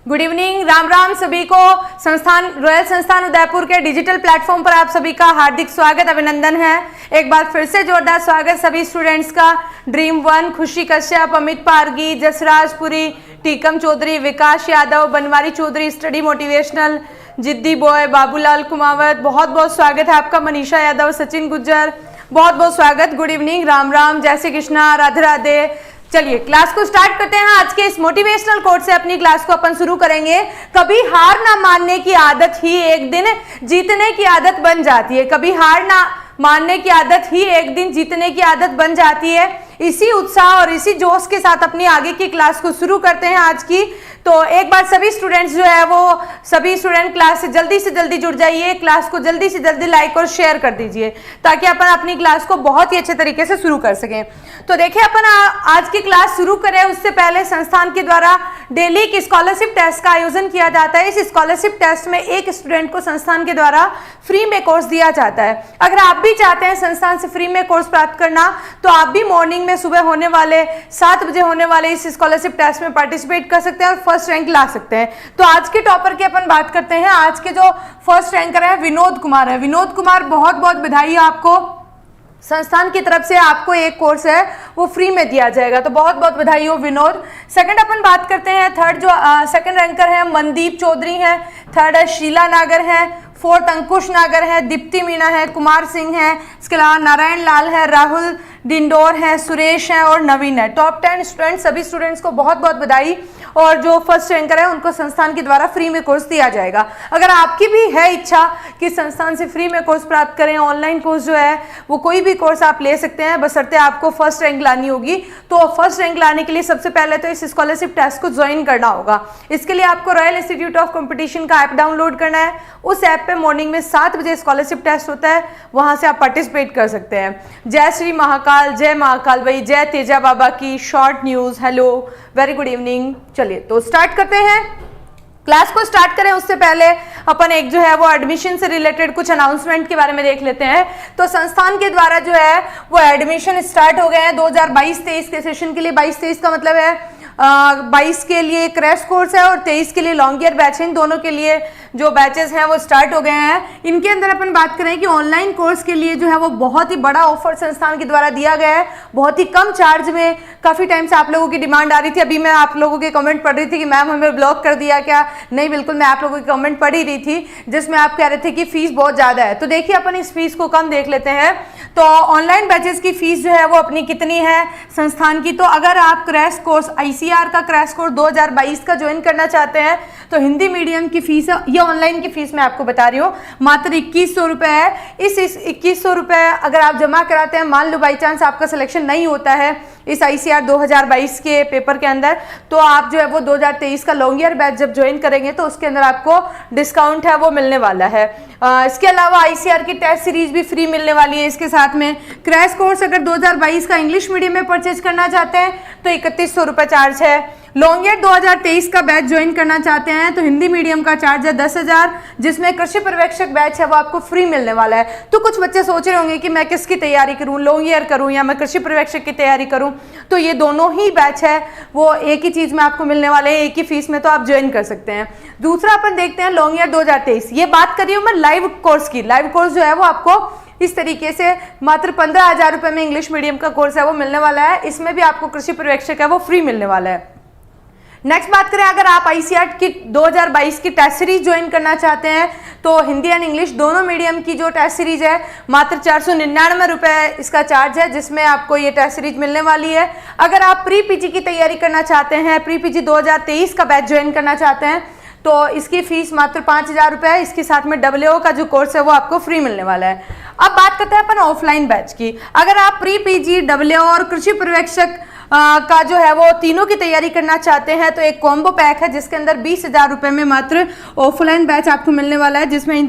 Good evening, Ram Ram सभी को। संस्थान रॉयल संस्थान उदयपुर के डिजिटल प्लेटफॉर्म पर आप सभी का हार्दिक स्वागत, अभिनंदन है। एक बार फिर से जोरदार स्वागत सभी स्टूडेंट्स का। ड्रीम वन, खुशी कश्यप, अमित पारगी, जसराज पुरी, टीकम चौधरी, विकास यादव, बनवारी चौधरी, स्टडी मोटिवेशनल, जिद्दी बॉय, बाबूलाल कुमावत, बहुत बहुत स्वागत है आपका। मनीषा यादव, सचिन गुज्जर, बहुत बहुत स्वागत। गुड इवनिंग, राम राम, जय श्री कृष्णा, राधे राधे। चलिए क्लास को स्टार्ट करते हैं। आज के इस मोटिवेशनल कोट से अपनी क्लास को अपन शुरू करेंगे। कभी हार ना मानने की आदत ही एक दिन जीतने की आदत बन जाती है। कभी हार ना मानने की आदत ही एक दिन जीतने की आदत बन जाती है। इसी उत्साह और इसी जोश के साथ अपनी आगे की क्लास को शुरू करते हैं आज की। तो एक बार सभी स्टूडेंट्स जो है वो सभी स्टूडेंट क्लास से जल्दी जुड़ जाइए। क्लास को जल्दी से जल्दी लाइक और शेयर कर दीजिए ताकि अपन अपनी क्लास को बहुत ही अच्छे तरीके से शुरू कर सकें। तो देखिए अपन आज की क्लास शुरू करें उससे पहले संस्थान के द्वारा डेली एक स्कॉलरशिप टेस्ट का आयोजन किया जाता है। इस स्कॉलरशिप टेस्ट में एक स्टूडेंट को संस्थान के द्वारा फ्री में कोर्स दिया जाता है। अगर आप भी चाहते हैं संस्थान से फ्री में कोर्स प्राप्त करना तो आप भी मॉर्निंग में सुबह होने वाले 7 बजे होने वाले इस स्कॉलरशिप टेस्ट में पार्टिसिपेट कर सकते हैं और फर्स्ट रैंक ला सकते हैं। तो आज के टॉपर की अपन बात करते हैं। आज के जो फर्स्ट रैंकर है विनोद कुमार है। विनोद कुमार, बहुत बहुत बधाई आपको। संस्थान की तरफ से आपको एक कोर्स है वो फ्री में दिया जाएगा, तो बहुत बहुत बधाई हो विनोद। सेकंड अपन बात करते हैं थर्ड जो सेकंड रैंकर है मनदीप चौधरी है। थर्ड है शीला नागर है। फोर्थ अंकुश नागर है। दीप्ति मीणा है। कुमार सिंह है। इसके अलावा नारायण लाल है, राहुल डिंडोर है, सुरेश है और नवीन है। टॉप 10 स्टूडेंट्स, सभी स्टूडेंट्स को बहुत बहुत बधाई। और जो फर्स्ट रैंकर है उनको संस्थान के द्वारा फ्री में कोर्स दिया जाएगा। अगर आपकी भी है इच्छा कि संस्थान से फ्री में कोर्स प्राप्त करें, ऑनलाइन कोर्स जो है वो कोई भी कोर्स आप ले सकते हैं, बशर्ते आपको फर्स्ट रैंक लानी होगी। तो फर्स्ट रैंक लाने के लिए सबसे पहले तो इस स्कॉलरशिप टेस्ट को ज्वाइन करना होगा। इसके लिए आपको रॉयल इंस्टीट्यूट ऑफ कॉम्पिटिशन का ऐप डाउनलोड करना है। उस ऐप पे मॉर्निंग में 7 बजे स्कॉलरशिप टेस्ट होता है, वहां से आप पार्टिसिपेट कर सकते हैं। जय श्री महाकाल, जय महाकाल भाई, जय तेजा बाबा की, short news, hello, very good evening. चलिए तो स्टार्ट करते हैं। क्लास को स्टार्ट करें उससे पहले अपन एक जो है वो एडमिशन से रिलेटेड कुछ अनाउंसमेंट के बारे में देख लेते हैं। तो संस्थान के द्वारा जो है वो एडमिशन स्टार्ट हो गए हैं 2022-23 के सेशन के लिए। 22-23 का मतलब है 22 के लिए क्रैश कोर्स है और 23 के लिए लॉन्ग ईयर बैच है। इन दोनों के लिए जो बैचेस हैं वो स्टार्ट हो गए हैं। इनके अंदर अपन बात करें कि ऑनलाइन कोर्स के लिए जो है वो बहुत ही बड़ा ऑफर संस्थान के द्वारा दिया गया है, बहुत ही कम चार्ज में। काफी टाइम से आप लोगों की डिमांड आ रही थी। अभी मैं आप लोगों के कमेंट पढ़ रही थी कि मैम हमें ब्लॉक कर दिया क्या। नहीं, बिल्कुल मैं आप लोगों की कमेंट पढ़ ही रही थी जिसमें आप कह रहे थे कि फीस बहुत ज्यादा है। तो देखिए अपन इस फीस को कम देख लेते हैं। तो ऑनलाइन बैचेस की फीस जो है वो अपनी कितनी है संस्थान की। तो अगर आप क्रैश कोर्स ICR का क्रैश कोर्स 2022 का ज्वाइन करना चाहते हैं तो हिंदी मीडियम की फीस, ये ऑनलाइन की फीस मैं आपको बता रही हूँ, मात्र 2100 रुपये है। इस 2100 रुपये अगर आप जमा कराते हैं, मान लो बाई चांस आपका सिलेक्शन नहीं होता है इस ICR 2022 के पेपर के अंदर, तो आप जो है वो 2023 का लॉन्ग ईयर बैच जब ज्वाइन करेंगे तो उसके अंदर आपको डिस्काउंट है वो मिलने वाला है। इसके अलावा ICR की टेस्ट सीरीज भी फ्री मिलने वाली है इसके साथ में। क्रैश कोर्स अगर 2022 का इंग्लिश मीडियम में परचेज करना चाहते हैं तो 3100 रुपये चार्ज है। लॉन्ग ईयर 2023 का बैच ज्वाइन करना चाहते हैं तो हिंदी मीडियम का चार्ज है 10,000, जिसमें कृषि पर्यवेक्षक बैच है वो आपको फ्री मिलने वाला है। तो कुछ बच्चे सोच रहे होंगे कि मैं किसकी तैयारी करूं, लॉन्ग ईयर करूं या मैं कृषि पर्यवेक्षक की तैयारी करूं। तो ये दोनों ही बैच है वो एक ही चीज में आपको मिलने वाले हैं, एक ही फीस में, तो आप ज्वाइन कर सकते हैं। दूसरा अपन देखते हैं लॉन्ग ईयर 2023। ये बात कर रही हूँ मैं लाइव कोर्स की। लाइव कोर्स जो है वो आपको इस तरीके से मात्र 15,000 रुपये में इंग्लिश मीडियम का कोर्स है वो मिलने वाला है। इसमें भी आपको कृषि पर्यवेक्षक है वो फ्री मिलने वाला है। नेक्स्ट बात करें, अगर आप ICR की 2022 की टेस्ट सीरीज ज्वाइन करना चाहते हैं तो हिंदी एंड इंग्लिश दोनों मीडियम की जो टेस्ट सीरीज है मात्र 499 रुपये इसका चार्ज है, जिसमें आपको ये टेस्ट सीरीज मिलने वाली है। अगर आप प्री PG की तैयारी करना चाहते हैं, प्री PG 2023 का बैच ज्वाइन करना चाहते हैं तो इसकी फीस मात्र 5,000 रुपये है। इसके साथ में WO का जो कोर्स है वो आपको फ्री मिलने वाला है। अब बात करते हैं अपन ऑफलाइन बैच की। अगर आप प्री PG, WO और कृषि पर्यवेक्षक का जो है वो तीनों की तैयारी करना चाहते हैं तो एक कॉम्बो पैक है जिसके अंदर 20,000 रुपये में मात्र ऑफलाइन बैच आपको मिलने वाला है, जिसमें इन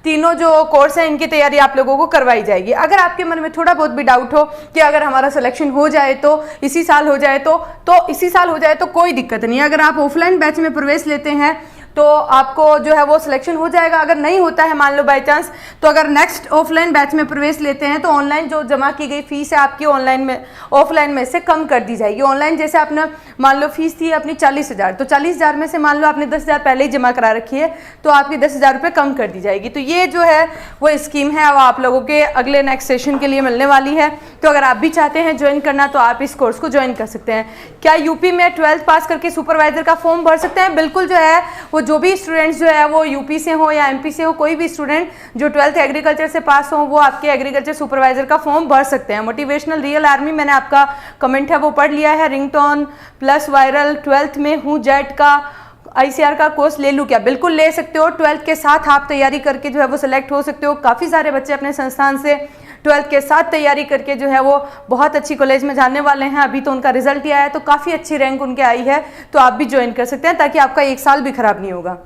तीनों जो कोर्स है इनकी तैयारी आप लोगों को करवाई जाएगी। अगर आपके मन में थोड़ा बहुत भी डाउट हो कि अगर हमारा सिलेक्शन हो जाए तो इसी साल हो जाए तो इसी साल हो जाए तो कोई दिक्कत नहीं है। अगर आप ऑफलाइन बैच में प्रवेश लेते हैं तो आपको जो है वो सिलेक्शन हो जाएगा। अगर नहीं होता है मान लो बाई चांस, तो अगर नेक्स्ट ऑफलाइन बैच में प्रवेश लेते हैं तो ऑनलाइन जो जमा की गई फीस है आपकी ऑफलाइन में से कम कर दी जाएगी। ऑनलाइन जैसे आपने मान लो फीस थी अपनी 40,000, तो 40,000 में से मान लो आपने 10,000 पहले ही जमा करा रखी है, तो आपकी 10,000 रुपये कम कर दी जाएगी। तो ये जो है वो स्कीम है वो आप लोगों के अगले नेक्स्ट सेशन के लिए मिलने वाली है। तो अगर आप भी चाहते हैं ज्वाइन करना तो आप इस कोर्स को ज्वाइन कर सकते हैं। क्या यूपी में 12th पास करके सुपरवाइजर का फॉर्म भर सकते हैं? बिल्कुल जो है वो जो भी स्टूडेंट्स जो है वो यूपी से हो या एमपी से हो, कोई भी स्टूडेंट जो 12th एग्रीकल्चर से पास हो वो आपके एग्रीकल्चर सुपरवाइजर का फॉर्म भर सकते हैं। मोटिवेशनल रियल आर्मी मैंने आपका कमेंट है वो पढ़ लिया है। रिंगटोन प्लस वायरल 12th में हूँ, जेट का ICR का कोर्स ले लूँ क्या? बिल्कुल ले सकते हो। 12th के साथ आप तैयारी करके जो है वो सिलेक्ट हो सकते हो। काफ़ी सारे बच्चे अपने संस्थान से 12th के साथ तैयारी करके जो है वो बहुत अच्छी कॉलेज में जाने वाले हैं। अभी तो उनका रिजल्ट ही आया है, तो काफ़ी अच्छी रैंक उनके आई है, तो आप भी ज्वाइन कर सकते हैं ताकि आपका एक साल भी खराब नहीं होगा।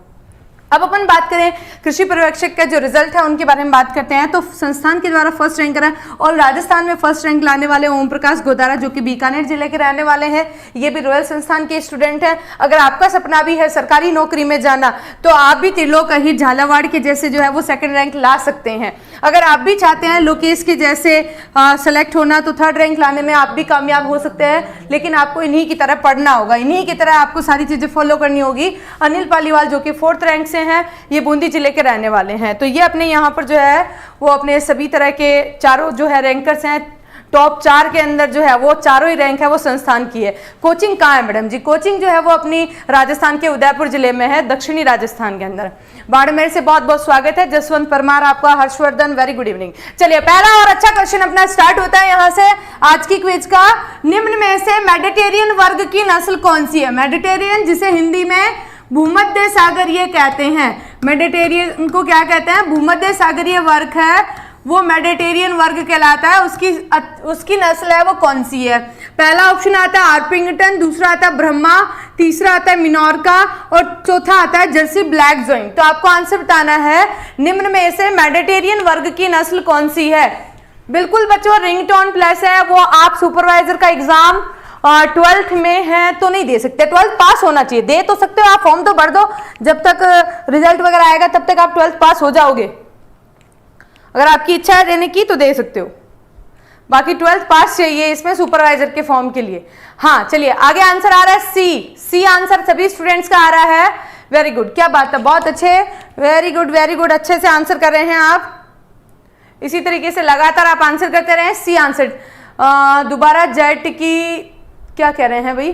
अब अपन बात करें कृषि पर्यवेक्षक का जो रिजल्ट है उनके बारे में बात करते हैं। तो संस्थान के द्वारा फर्स्ट रैंक करा और राजस्थान में फर्स्ट रैंक लाने वाले ओम प्रकाश गोदारा जो कि बीकानेर जिले के रहने वाले हैं, ये भी रॉयल संस्थान के स्टूडेंट हैं। अगर आपका सपना भी है सरकारी नौकरी में जाना तो आप भी त्रिलोक अहिर झालावाड़ के जैसे जो है वो सेकंड रैंक ला सकते हैं। अगर आप भी चाहते हैं लोकेश के जैसे सेलेक्ट होना तो थर्ड रैंक लाने में आप भी कामयाब हो सकते हैं, लेकिन आपको इन्हीं की तरह पढ़ना होगा, इन्हीं की तरह आपको सारी चीज़ें फॉलो करनी होगी। अनिल पालीवाल जो कि 4th रैंक से हैं, ये बूंदी जिले के रहने वाले हैं। तो ये अपने यहाँ पर जो है वो अपने सभी तरह के चारों जो है रैंकर्स हैं, टॉप 4 के अंदर जो है वो चारों ही रैंक है वो संस्थान की है। कोचिंग कहाँ है मैडम जी? कोचिंग जो है वो अपनी राजस्थान के उदयपुर जिले में है, दक्षिणी राजस्थान के अंदर। बाड़मेर से बहुत बहुत स्वागत है। जसवंत परमार आपका, हर्षवर्धन वेरी गुड इवनिंग। चलिए पहला और अच्छा क्वेश्चन अपना स्टार्ट होता है यहाँ से आज की क्विज का। निम्न में से मेडिटेरियन वर्ग की नस्ल कौन सी है? मेडिटेरियन जिसे हिंदी में भूमध्य सागरीय कहते हैं, मेडिटेरियन को क्या कहते हैं? भूमध्य सागरीय वर्ग है वो मेडिटेरियन वर्ग कहलाता है। उसकी नस्ल है वो कौन सी है? पहला ऑप्शन आता है आर्पिंगटन, दूसरा आता है ब्रह्मा, तीसरा आता है मिनोरका और चौथा आता है जर्सी ब्लैक जॉइंट। तो आपको आंसर बताना है निम्न में से मेडिटेरियन वर्ग की नस्ल कौन सी है। बिल्कुल बच्चों, रिंगटोन प्लस है वो आप सुपरवाइजर का एग्जाम 12th में है तो नहीं दे सकते, 12th पास होना चाहिए। दे तो सकते हो आप, फॉर्म तो भर दो, जब तक रिजल्ट वगैरह आएगा तब तक आप 12th पास हो जाओगे। अगर आपकी इच्छा है देने की तो दे सकते हो, बाकी 12th पास चाहिए इसमें सुपरवाइजर के फॉर्म के लिए। हाँ चलिए आगे आंसर आ रहा है सी आंसर सभी स्टूडेंट्स का आ रहा है। वेरी गुड, क्या बात है, बहुत अच्छे, वेरी गुड, अच्छे से आंसर कर रहे हैं आप। इसी तरीके से लगातार आप आंसर करते रहे। सी आंसर दोबारा जेट की क्या कह रहे हैं भाई?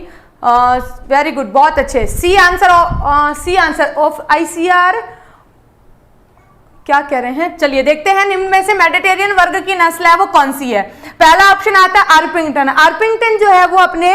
वेरी गुड, बहुत अच्छे। सी आंसर ऑफ ICR क्या कह रहे हैं? चलिए देखते हैं निम्न में से मेडिटेरियन वर्ग की नस्ल है वो कौन सी है। पहला ऑप्शन आता है आर्पिंगटन। आर्पिंगटन जो है वो अपने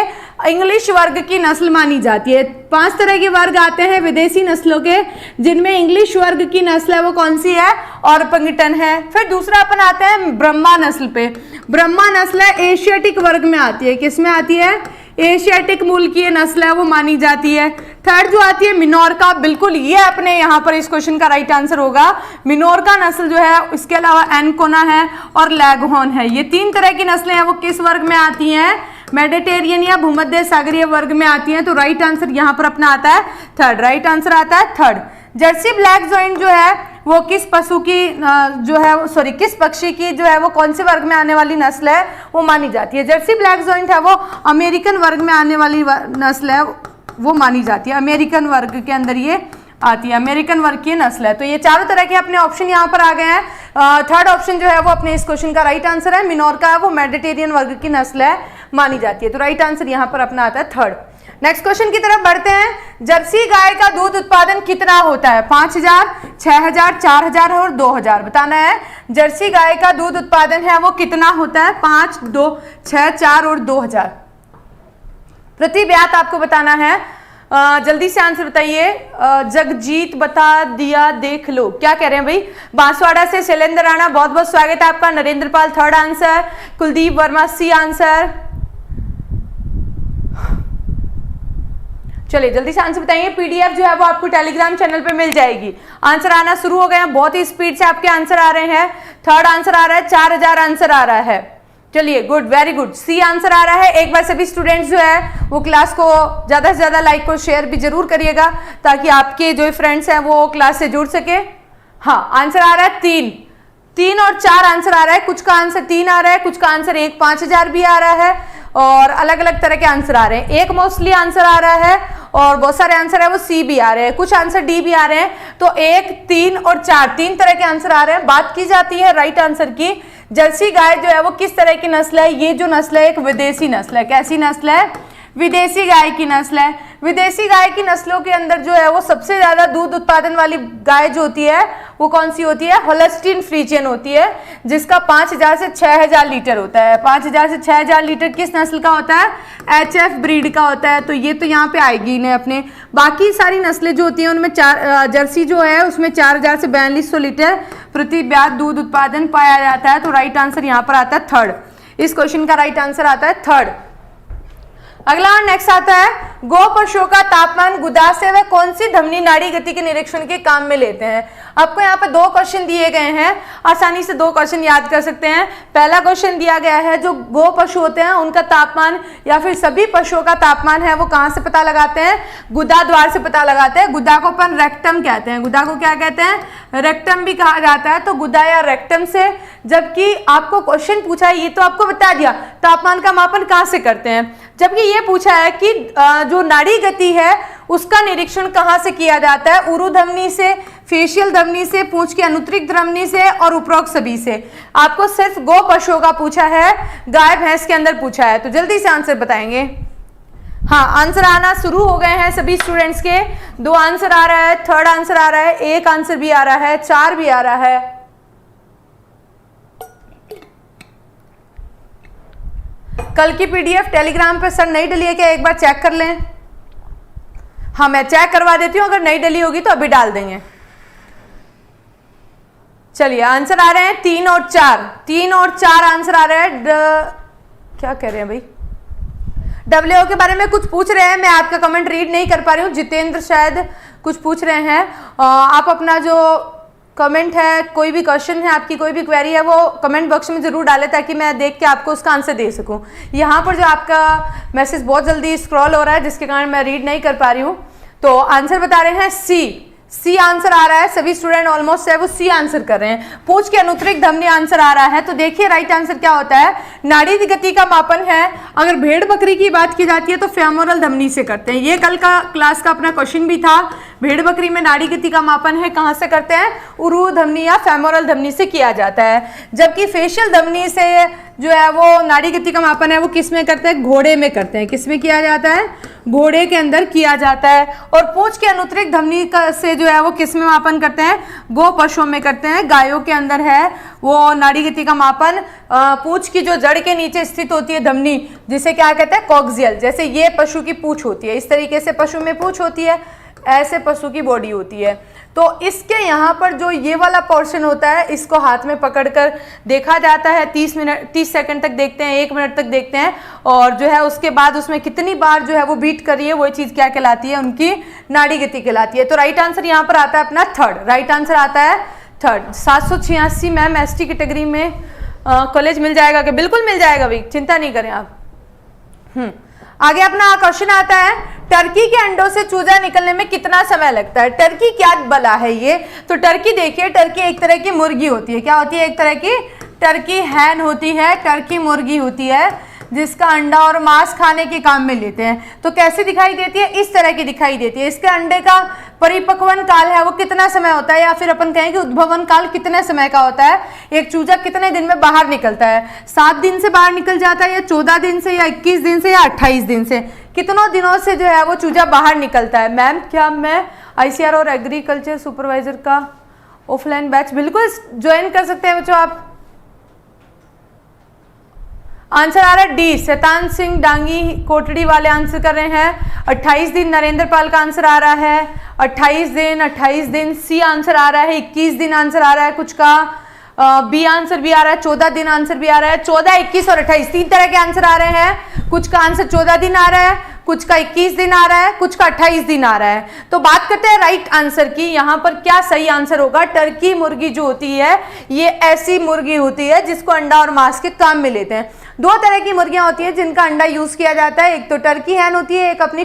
इंग्लिश वर्ग की नस्ल मानी जाती है। 5 तरह के वर्ग आते हैं विदेशी नस्लों के, जिनमें इंग्लिश वर्ग की नस्ल है वो कौन सी है? आर्पिंगटन है। फिर दूसरा अपन आते हैं ब्रह्मा नस्ल पे। ब्रह्मा नस्ल है एशियाटिक वर्ग में आती है। किस में आती है? एशियाटिक मूल की ये नस्ल है वो मानी जाती है। थर्ड जो आती है मिनोरका, बिल्कुल ये अपने यहाँ पर इस क्वेश्चन का राइट आंसर होगा। मिनोरका नस्ल जो है, इसके अलावा एनकोना है और लैगहॉर्न है। ये 3 तरह की नस्लें हैं वो किस वर्ग में आती हैं? मेडिटेरियन या भूमध्य सागरीय वर्ग में आती हैं। तो राइट आंसर यहाँ पर अपना आता है थर्ड, राइट आंसर आता है थर्ड। जर्सी ब्लैक जॉइंट जो है वो किस पशु की किस पक्षी की जो है वो कौन से वर्ग में आने वाली नस्ल है वो मानी जाती है? जर्सी ब्लैक जॉइंट है वो अमेरिकन वर्ग में आने वाली नस्ल है वो मानी जाती है। अमेरिकन वर्ग के अंदर ये आती है, अमेरिकन वर्ग की नस्ल है। तो ये चारों तरह के अपने ऑप्शन यहाँ पर आ गए हैं। थर्ड ऑप्शन जो है वो अपने इस क्वेश्चन का राइट आंसर है। मिनोरका है वो मेडिटेरियन वर्ग की नस्ल है, मानी जाती है। तो राइट आंसर यहाँ पर अपना आता है थर्ड। नेक्स्ट क्वेश्चन की तरफ बढ़ते हैं। जर्सी गाय का दूध उत्पादन कितना होता है? 5,000, 6,000, 4,000 और 2,000 बताना है। जर्सी गाय का दूध उत्पादन है वो कितना होता है? 5, 2, 6, 4 और 2,000 प्रति ब्यात आपको बताना है। जल्दी से आंसर बताइए। जगजीत बता दिया, देख लो, क्या कह रहे हैं भाई? बांसवाड़ा से शैलेंद्र राणा, बहुत बहुत स्वागत है आपका। Narendra Pal third answer, Kuldeep Verma C answer. चलिए जल्दी से आंसर बताइए। PDF जो है वो आपको टेलीग्राम चैनल पे मिल जाएगी। आंसर आना शुरू हो गए हैं, बहुत ही स्पीड से आपके आंसर आ रहे हैं। थर्ड आंसर आ रहा है, 4,000 आंसर आ रहा है। चलिए good, very good, C answer आ रहा है। एक बार सभी स्टूडेंट्स जो है वो क्लास को ज्यादा से ज्यादा लाइक और शेयर भी जरूर करिएगा ताकि आपके जो फ्रेंड्स हैं वो क्लास से जुड़ सके। हाँ, आंसर आ रहा है 3 और 4 आंसर आ रहा है। कुछ का आंसर 3 आ रहा है, कुछ का आंसर 1 5000 भी आ रहा है और अलग अलग तरह के आंसर आ रहे हैं। एक मोस्टली आंसर आ रहा है और बहुत सारे आंसर है वो सी भी आ रहे हैं, कुछ आंसर डी भी आ रहे हैं। तो 1 3 और 4 3 तरह के आंसर आ रहे हैं। बात की जाती है राइट आंसर की। जर्सी गाय जो है वो किस तरह की नस्ल है? ये जो नस्ल है एक विदेशी नस्ल है। कैसी नस्ल है? विदेशी गाय की नस्ल है। विदेशी गाय की नस्लों के अंदर जो है वो सबसे ज्यादा दूध उत्पादन वाली गाय जो होती है वो कौन सी होती है? होल्स्टीन फ्रीजियन होती है, जिसका 5000 से 6000 लीटर होता है। 5000 से 6000 लीटर किस नस्ल का होता है? HF ब्रीड का होता है। तो ये तो यहाँ पे आएगी नहीं अपने। बाकी सारी नस्लें जो होती हैं उनमें जर्सी जो है उसमें 4000 से 4200 लीटर प्रति ब्यात दूध उत्पादन पाया जाता है। तो राइट आंसर यहाँ पर आता है 3rd। इस क्वेश्चन का राइट आंसर आता है 3rd। अगला नेक्स्ट आता है, गो पशुओं का तापमान गुदा से वह कौन सी धमनी नाड़ी गति के निरीक्षण के काम में लेते हैं? आपको यहाँ पे 2 क्वेश्चन दिए गए हैं, आसानी से 2 क्वेश्चन याद कर सकते हैं। पहला क्वेश्चन दिया गया है जो गो पशु होते हैं उनका तापमान या फिर सभी पशुओं का तापमान है वो कहाँ से पता लगाते हैं? गुदा द्वार से पता लगाते हैं। गुदा को अपन रेक्टम कहते हैं। गुदा को क्या कहते हैं? रेक्टम भी कहा जाता है। तो गुदा या रेक्टम से, जबकि आपको क्वेश्चन पूछा है ये तो आपको बता दिया तापमान का मापन कहाँ से करते हैं, जबकि ये पूछा है कि जो नाड़ी गति है उसका निरीक्षण कहाँ से किया जाता है? उरु धमनी से, फेशियल धमनी से, पूंछ की अनुत्तरिक धमनी से और उपरोक्त सभी से। आपको सिर्फ गो पशुओं का पूछा है, गाय भैंस के अंदर पूछा है। तो जल्दी से आंसर बताएंगे। हाँ, आंसर आना शुरू हो गए हैं सभी स्टूडेंट्स के। 2 आंसर आ रहा है, 3rd आंसर आ रहा है, 1 आंसर भी आ रहा है, 4 भी आ रहा है। कल की पीडीएफ टेलीग्राम पे सर नहीं डली है क्या? एक बार चेक कर लें। हाँ, मैं चेक करवा देती हूँ, अगर नहीं डली होगी तो अभी डाल देंगे। चलिए, आंसर आ रहे हैं 3 और 4। 3 और 4 आंसर आ रहे हैं। क्या कह रहे हैं भाई? WO के बारे में कुछ पूछ रहे हैं, मैं आपका कमेंट रीड नहीं कर पा रही हूँ। जितेंद्र शायद कुछ पूछ रहे हैं। आप अपना जो कमेंट है, कोई भी क्वेश्चन है, आपकी कोई भी क्वेरी है वो कमेंट बॉक्स में जरूर डालें ताकि मैं देख के आपको उसका आंसर दे सकूं। यहाँ पर जो आपका मैसेज बहुत जल्दी स्क्रॉल हो रहा है जिसके कारण मैं रीड नहीं कर पा रही हूँ। तो आंसर बता रहे हैं सी आंसर आ रहा है। सभी स्टूडेंट ऑलमोस्ट है वो सी आंसर कर रहे हैं। पूंछ की अनुत्तरिक धमनी आंसर आ रहा है। तो देखिए राइट आंसर क्या होता है? नाड़ी गति का मापन है, अगर भेड़ बकरी की बात की जाती है तो फेमोरल धमनी से करते हैं। ये कल का क्लास का अपना क्वेश्चन भी था। भेड़ बकरी में नाड़ी गति का मापन है, कहाँ से करते हैं? उरु धमनी या फेमोरल धमनी से किया जाता है। जबकि फेशियल धमनी से जो है वो नाड़ी गति का मापन है वो किस में करते हैं? घोड़े में करते हैं। किस में किया जाता है? घोड़े के अंदर किया जाता है। और पूंछ के अनुत्तरिक धमनी से जो है वो किस में मापन करते हैं? गो पशुओं में करते हैं। गायों के अंदर है वो नाड़ी गति का मापन पूंछ की जो जड़ के नीचे स्थित होती है धमनी, जिसे क्या कहते हैं? कॉक्सियल। जैसे ये पशु की पूंछ होती है, इस तरीके से पशु में पूंछ होती है, ऐसे पशु की बॉडी होती है। तो इसके यहाँ पर जो ये वाला पोर्शन होता है इसको हाथ में पकड़कर देखा जाता है। 30 सेकंड तक देखते हैं, 1 मिनट तक देखते हैं और जो है उसके बाद उसमें कितनी बार जो है वो बीट कर रही है वो चीज़ क्या कहलाती है? उनकी नाड़ी गति कहलाती है। तो राइट आंसर यहाँ पर आता है अपना 3rd। राइट आंसर आता है 3rd। 786 मैम ST कैटेगरी में कॉलेज मिल जाएगा क्या? बिल्कुल मिल जाएगा भाई, चिंता नहीं करें आप। आगे अपना क्वेश्चन आता है, टर्की के अंडों से चूजा निकलने में कितना समय लगता है? टर्की क्या बला है ये? तो टर्की देखिए, टर्की एक तरह की मुर्गी होती है। क्या होती है? एक तरह की टर्की हैन होती है, टर्की मुर्गी होती है जिसका अंडा और मांस खाने के काम में लेते हैं। तो कैसे दिखाई देती है? इस तरह की दिखाई देती है। इसके अंडे का परिपक्वन काल है वो कितना समय होता है, या फिर अपन कहें कि उद्भवन काल कितने समय का होता है? एक चूजा कितने दिन में बाहर निकलता है? 7 दिन से बाहर निकल जाता है, या 14 दिन से, या 21 दिन से, या 28 दिन से? कितनों दिनों से जो है वो चूजा बाहर निकलता है? मैम क्या मैं ICR और एग्रीकल्चर सुपरवाइजर का ऑफलाइन बैच बिल्कुल ज्वाइन कर सकते हैं बच्चों आप। आंसर आ रहा है डी, शैतान सिंह डांगी कोटड़ी वाले आंसर कर रहे हैं 28 दिन। नरेंद्र पाल का आंसर आ रहा है 28 दिन। सी आंसर आ रहा है 21 दिन आंसर आ रहा है कुछ का। बी आंसर भी आ रहा है 14 दिन आंसर भी आ रहा है। 14, 21 और 28 3 तरह के आंसर आ रहे हैं। कुछ का आंसर 14 दिन आ रहा है, कुछ का 21 दिन आ रहा है, कुछ का 28 दिन आ रहा है। तो बात करते हैं राइट आंसर की। यहाँ पर क्या सही आंसर होगा? टर्की मुर्गी जो होती है ये ऐसी मुर्गी होती है जिसको अंडा और मांस के काम में लेते हैं। दो तरह की मुर्गियां होती हैं जिनका अंडा यूज किया जाता है, एक तो टर्की हैन होती है, एक अपनी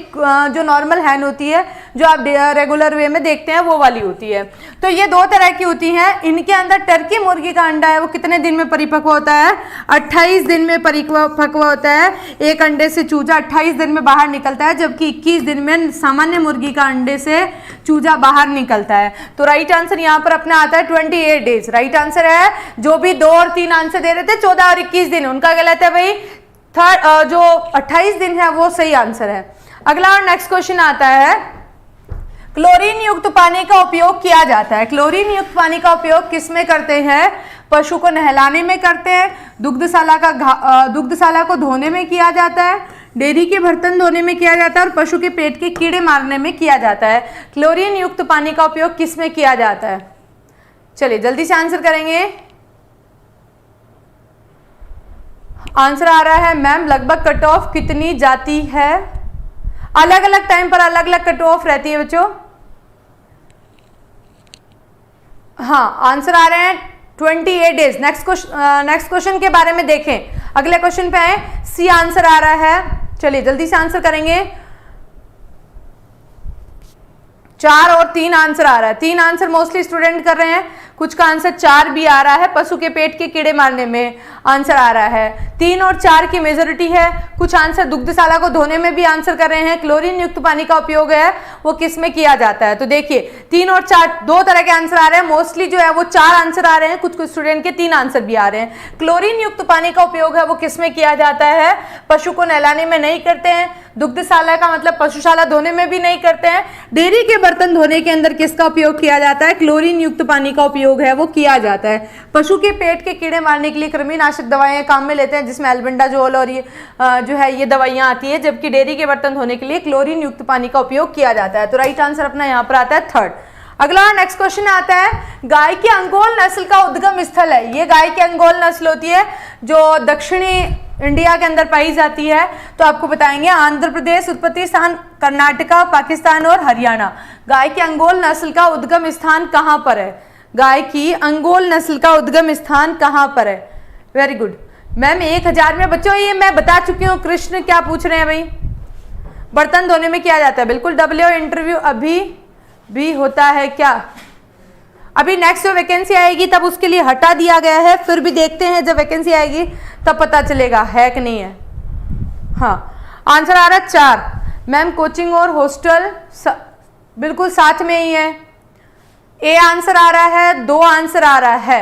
जो नॉर्मल हैन होती है जो आप रेगुलर वे में देखते हैं वो वाली होती है। तो ये दो तरह की होती हैं। इनके अंदर टर्की मुर्गी का अंडा है वो कितने दिन में परिपक्व होता है? 28 दिन में परिपक्व होता है। एक अंडे से चूजा 28 दिन में बाहर निकलता है, जबकि 21 दिन में सामान्य मुर्गी का अंडे से चूजा बाहर निकलता है। तो राइट आंसर यहाँ पर अपना आता है 28 डेज। राइट आंसर है। जो भी 2 और 3 आंसर दे रहे थे 14 और 21 दिन, उनका गलत है भाई। थर्ड जो 28 दिन है वो सही आंसर है। अगला और नेक्स्ट क्वेश्चन आता है, क्लोरीन युक्त पानी का उपयोग किया जाता है। क्लोरीन युक्त पानी का उपयोग किस में करते हैं? पशु को नहलाने में करते हैं, दुग्धशाला को धोने में किया जाता है, डेयरी के बर्तन धोने में किया जाता है और पशु के पेट के कीड़े मारने में किया जाता है। क्लोरीन युक्त पानी का उपयोग किस में किया जाता है? चलिए जल्दी से आंसर करेंगे। आंसर आ रहा है मैम लगभग कट ऑफ कितनी जाती है? अलग अलग टाइम पर अलग अलग कट ऑफ रहती है बच्चों। हाँ, आंसर आ रहे हैं 28 डेज। नेक्स्ट क्वेश्चन के बारे में देखें। अगले क्वेश्चन पे आए, सी आंसर आ रहा है। चलिए जल्दी से आंसर करेंगे। 4 और 3 आंसर आ रहा है। 3 आंसर मोस्टली स्टूडेंट कर रहे हैं, कुछ का आंसर 4 भी आ रहा है। पशु के पेट के कीड़े मारने में आंसर आ रहा है। 3 और 4 की मेजोरिटी है। कुछ आंसर दुग्धशाला को धोने में भी आंसर कर रहे हैं। क्लोरीन युक्त पानी का उपयोग है वो किस में किया जाता है? तो देखिए 3 और 4 दो तरह के आंसर आ रहे हैं। मोस्टली जो है वो 4 आंसर आ रहे हैं, कुछ कुछ स्टूडेंट के 3 आंसर भी आ रहे हैं। क्लोरीन युक्त पानी का उपयोग है वो किस में किया जाता है? पशु को नहलाने में नहीं करते हैं, दुग्धशाला का मतलब पशुशाला धोने में भी नहीं करते हैं, डेयरी के बर्तन धोने के अंदर किसका उपयोग किया जाता है? क्लोरीन युक्त पानी का उपयोग है वो किया जाता है। पशु के पेट के कीड़े मारने के लिए कृमिनाशक दवाएं काम में लेते हैं, जिसमें एल्बेंडाजोल और ये जो है ये दवाइयां आती है, जबकि डेयरी के बर्तन धोने के लिए क्लोरीन युक्त पानी का उपयोग किया जाता है। तो राइट आंसर अपना यहाँ पर आता है 3rd। अगला नेक्स्ट क्वेश्चन आता है, गाय की अंगोल नस्ल का उद्गम स्थल है। ये गाय की अंगोल नस्ल होती है जो दक्षिणी इंडिया के अंदर पाई जाती है। तो आपको बताएंगे आंध्र प्रदेश उत्पत्ति स्थान, कर्नाटका, पाकिस्तान और हरियाणा। गाय की अंगोल नस्ल का उद्गम स्थान कहाँ पर है? गाय की अंगोल नस्ल का उद्गम स्थान कहाँ पर है? Very good ma'am. 1000 में बच्चों ये मैं बता चुकी हूँ। कृष्ण क्या पूछ रहे हैं भाई? बर्तन धोने में किया जाता है, बिल्कुल। डब्ल्यू इंटरव्यू अभी भी होता है क्या? अभी नेक्स्ट जो वैकेंसी आएगी तब उसके लिए हटा दिया गया है, फिर भी देखते हैं जब वैकेंसी आएगी तब पता चलेगा है कि नहीं है। हाँ, आंसर आ रहा है 4। मैम कोचिंग और हॉस्टल बिल्कुल साथ में ही है। ए आंसर आ रहा है, 2 आंसर आ रहा है,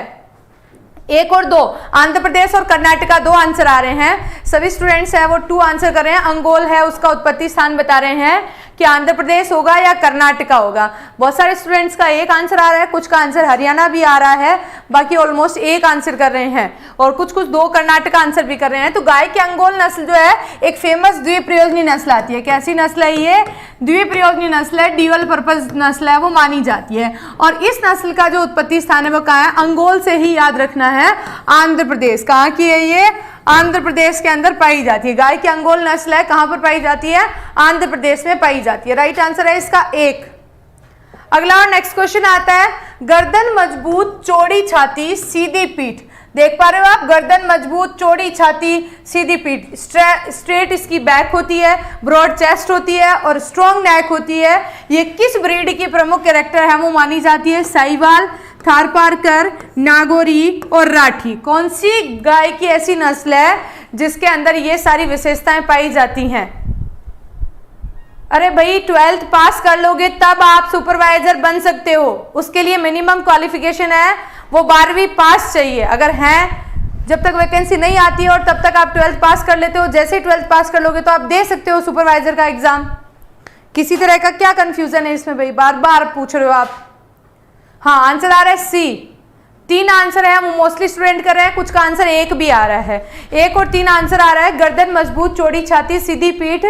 1 और 2। आंध्र प्रदेश और कर्नाटका 2 आंसर आ रहे हैं। सभी स्टूडेंट्स हैं वो 2 आंसर कर रहे हैं। अंगोल है उसका उत्पत्ति स्थान बता रहे हैं कि आंध्र प्रदेश होगा या कर्नाटका होगा। बहुत सारे स्टूडेंट्स का 1 आंसर आ रहा है, कुछ का आंसर हरियाणा भी आ रहा है, बाकी ऑलमोस्ट 1 आंसर कर रहे हैं और कुछ 2 कर्नाटका आंसर भी कर रहे हैं। तो गाय की अंगोल नस्ल जो है एक फेमस द्विप्रयोजनी नस्ल आती है। कैसी नस्ल है ये? द्विप्रयोजनी नस्ल है, ड्यूअल पर्पज नस्ल है वो मानी जाती है। और इस नस्ल का जो उत्पत्ति स्थान है वो कहाँ है? अंगोल से ही याद रखना है, आंध्र प्रदेश। कहाँ की है ये? आंध्र प्रदेश के अंदर पाई जाती है। गाय की अंगोल नस्ल है, कहां पर पाई जाती है? आंध्र प्रदेश में पाई जाती है। राइट आंसर है इसका 1। अगला और नेक्स्ट क्वेश्चन आता है, गर्दन मजबूत, चौड़ी छाती, सीधी पीठ। देख पा रहे हो आप? गर्दन मजबूत, चौड़ी छाती, सीधी पीठ। स्ट्रेट इसकी बैक होती है, ब्रॉड चेस्ट होती है और स्ट्रॉन्ग नेक होती है। ये किस ब्रीड की प्रमुख कैरेक्टर है वो मानी जाती है? साहिवाल, थारपारकर, नागौरी और राठी। कौन सी गाय की ऐसी नस्ल है जिसके अंदर ये सारी विशेषताएं पाई जाती हैं? अरे भाई 12th पास कर लोगे तब आप सुपरवाइजर बन सकते हो। उसके लिए मिनिमम क्वालिफिकेशन है वो 12वीं पास चाहिए। अगर हैं, जब तक वैकेंसी नहीं आती है और तब तक आप 12th पास कर लेते हो, जैसे ही 12th पास कर लोगे तो आप दे सकते हो सुपरवाइजर का एग्जाम। किसी तरह का क्या कंफ्यूजन है इसमें भाई? बार बार पूछ रहे हो आप। हाँ, आंसर आ रहा है सी। 3 आंसर है, वो मोस्टली स्टूडेंट कर रहे हैं, कुछ का आंसर 1 भी आ रहा है। 1 और 3 आंसर आ रहा है। गर्दन मजबूत, चौड़ी छाती, सीधी पीठ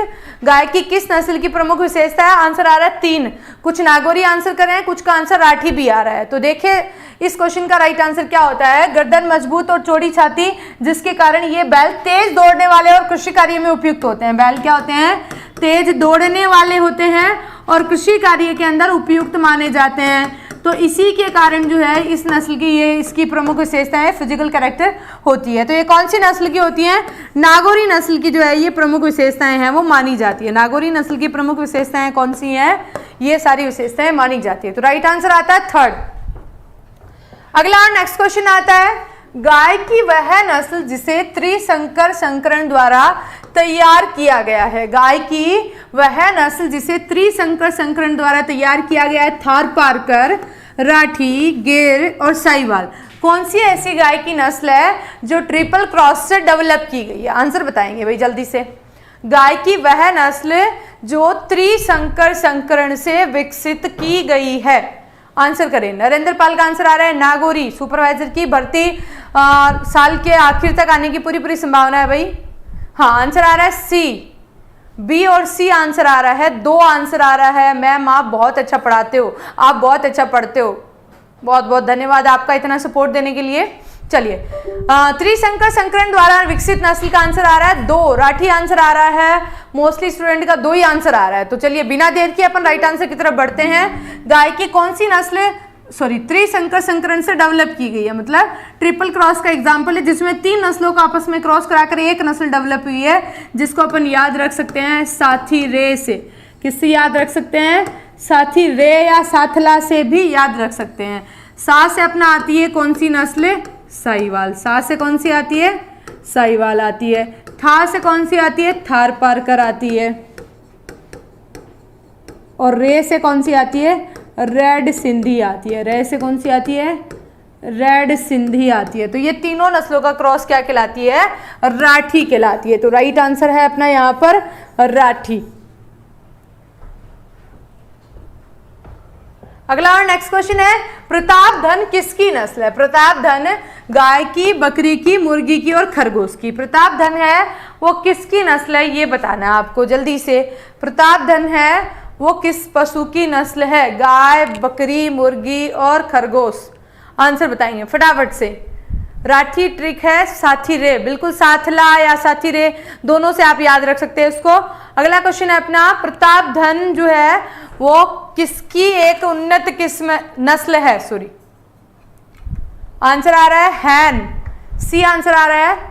गाय की किस नस्ल की प्रमुख विशेषता है? आंसर आ रहा है 3। कुछ नागौरी आंसर कर रहे हैं, कुछ का आंसर राठी भी आ रहा है। तो देखिए इस क्वेश्चन का राइट आंसर क्या होता है? गर्दन मजबूत और चौड़ी छाती, जिसके कारण ये बैल तेज दौड़ने वाले और कृषि कार्य में उपयुक्त होते हैं। बैल क्या होते हैं? तेज दौड़ने वाले होते हैं और कृषि कार्य के अंदर उपयुक्त माने जाते हैं। तो इसी के कारण जो है इस नस्ल की ये इसकी प्रमुख विशेषताएं फिजिकल कैरेक्टर होती है। तो ये कौन सी नस्ल की होती है? नागौरी नस्ल की जो है ये प्रमुख विशेषताएं हैं वो मानी जाती है। नागौरी नस्ल की प्रमुख विशेषताएं कौन सी हैं? ये सारी विशेषताएं मानी जाती है। तो राइट आंसर आता है थर्ड। अगला और नेक्स्ट क्वेश्चन आता है, गाय की वह नस्ल जिसे त्रिसंकर संकरण द्वारा तैयार किया गया है। गाय की वह नस्ल जिसे त्रिसंकर संकरण द्वारा तैयार किया गया है। थारपारकर, राठी, गिर और साहिवाल। कौन सी ऐसी गाय की नस्ल है जो ट्रिपल क्रॉस से डेवलप की गई है? आंसर बताएंगे भाई जल्दी से। गाय की वह नस्ल जो त्रिसंकर संकरण से विकसित की गई है। आंसर करें। नरेंद्र पाल का आंसर आ रहा है नागौरी। सुपरवाइजर की भर्ती साल के आखिर तक आने की पूरी संभावना है भाई। हाँ, आंसर आ रहा है सी। बी और सी आंसर आ रहा है। 2 आंसर आ रहा है। मैम आप बहुत अच्छा पढ़ाते हो, आप बहुत अच्छा पढ़ते हो, बहुत बहुत धन्यवाद आपका इतना सपोर्ट देने के लिए। चलिए, त्रिसंकर संकरण द्वारा विकसित नस्ल का आंसर आ रहा है 2। राठी आंसर आ रहा है। मोस्टली स्टूडेंट का 2 ही आंसर आ रहा है। तो चलिए बिना देर के अपन राइट आंसर की तरफ बढ़ते हैं। गाय की कौन सी नस्ल त्रिसंकर संकरण से डेवलप की गई है? मतलब ट्रिपल क्रॉस का एग्जाम्पल है जिसमें 3 नस्लों को आपस में क्रॉस कराकर एक नस्ल डेवलप हुई है, जिसको अपन याद रख सकते हैं साथी रे से। किससे याद रख सकते हैं? साथी रे या साथला से भी याद रख सकते हैं। सा से अपना आती है कौन सी नस्ल? साहिवाल। सा से कौन सी आती है? साहिवाल आती है। था से कौन सी आती है? थारपारकर आती है। और रे से कौन सी आती है? रेड सिंधी आती है। रे से कौन सी आती है? रेड सिंधी आती है। तो ये तीनों नस्लों का क्रॉस क्या कहलाती है? राठी कहलाती है। तो राइट आंसर है अपना यहाँ पर राठी। अगला और नेक्स्ट क्वेश्चन है, प्रतापधन किसकी नस्ल है? प्रतापधन गाय की, बकरी की, मुर्गी की और खरगोश की। प्रतापधन है वो किसकी नस्ल है ये बताना है आपको जल्दी से। प्रतापधन है वो किस पशु की नस्ल है? गाय, बकरी, मुर्गी और खरगोश। आंसर बताएंगे फटाफट से। राठी ट्रिक है, साथी रे, बिल्कुल साथला या साथी रे दोनों से आप याद रख सकते हैं इसको। अगला क्वेश्चन है अपना, प्रतापधन जो है वो किसकी एक उन्नत किस्म नस्ल है? सॉरी, आंसर आ रहा है हैन। सी आंसर आ रहा है।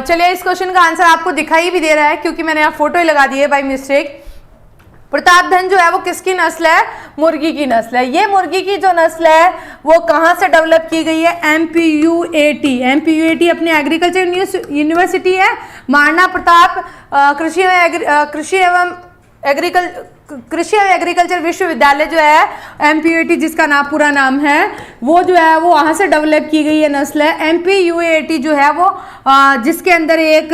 चलिए इस क्वेश्चन का आंसर आपको दिखाई भी दे रहा है क्योंकि मैंने यहाँ फोटो ही लगा दी है बाय मिस्टेक। प्रतापधन जो है वो किसकी नस्ल है? मुर्गी की नस्ल है। ये मुर्गी की जो नस्ल है वो कहाँ से डेवलप की गई है? MPUAT। MPUAT अपनी एग्रीकल्चर यूनिवर्सिटी है। महाराणा प्रताप कृषि एवं एग्रीकल्चर विश्वविद्यालय जो है MPUAT जिसका नाम पूरा नाम है वो जो है वो वहाँ से डेवलप की गई है नस्ल है। MPUAT जो है वो जिसके अंदर एक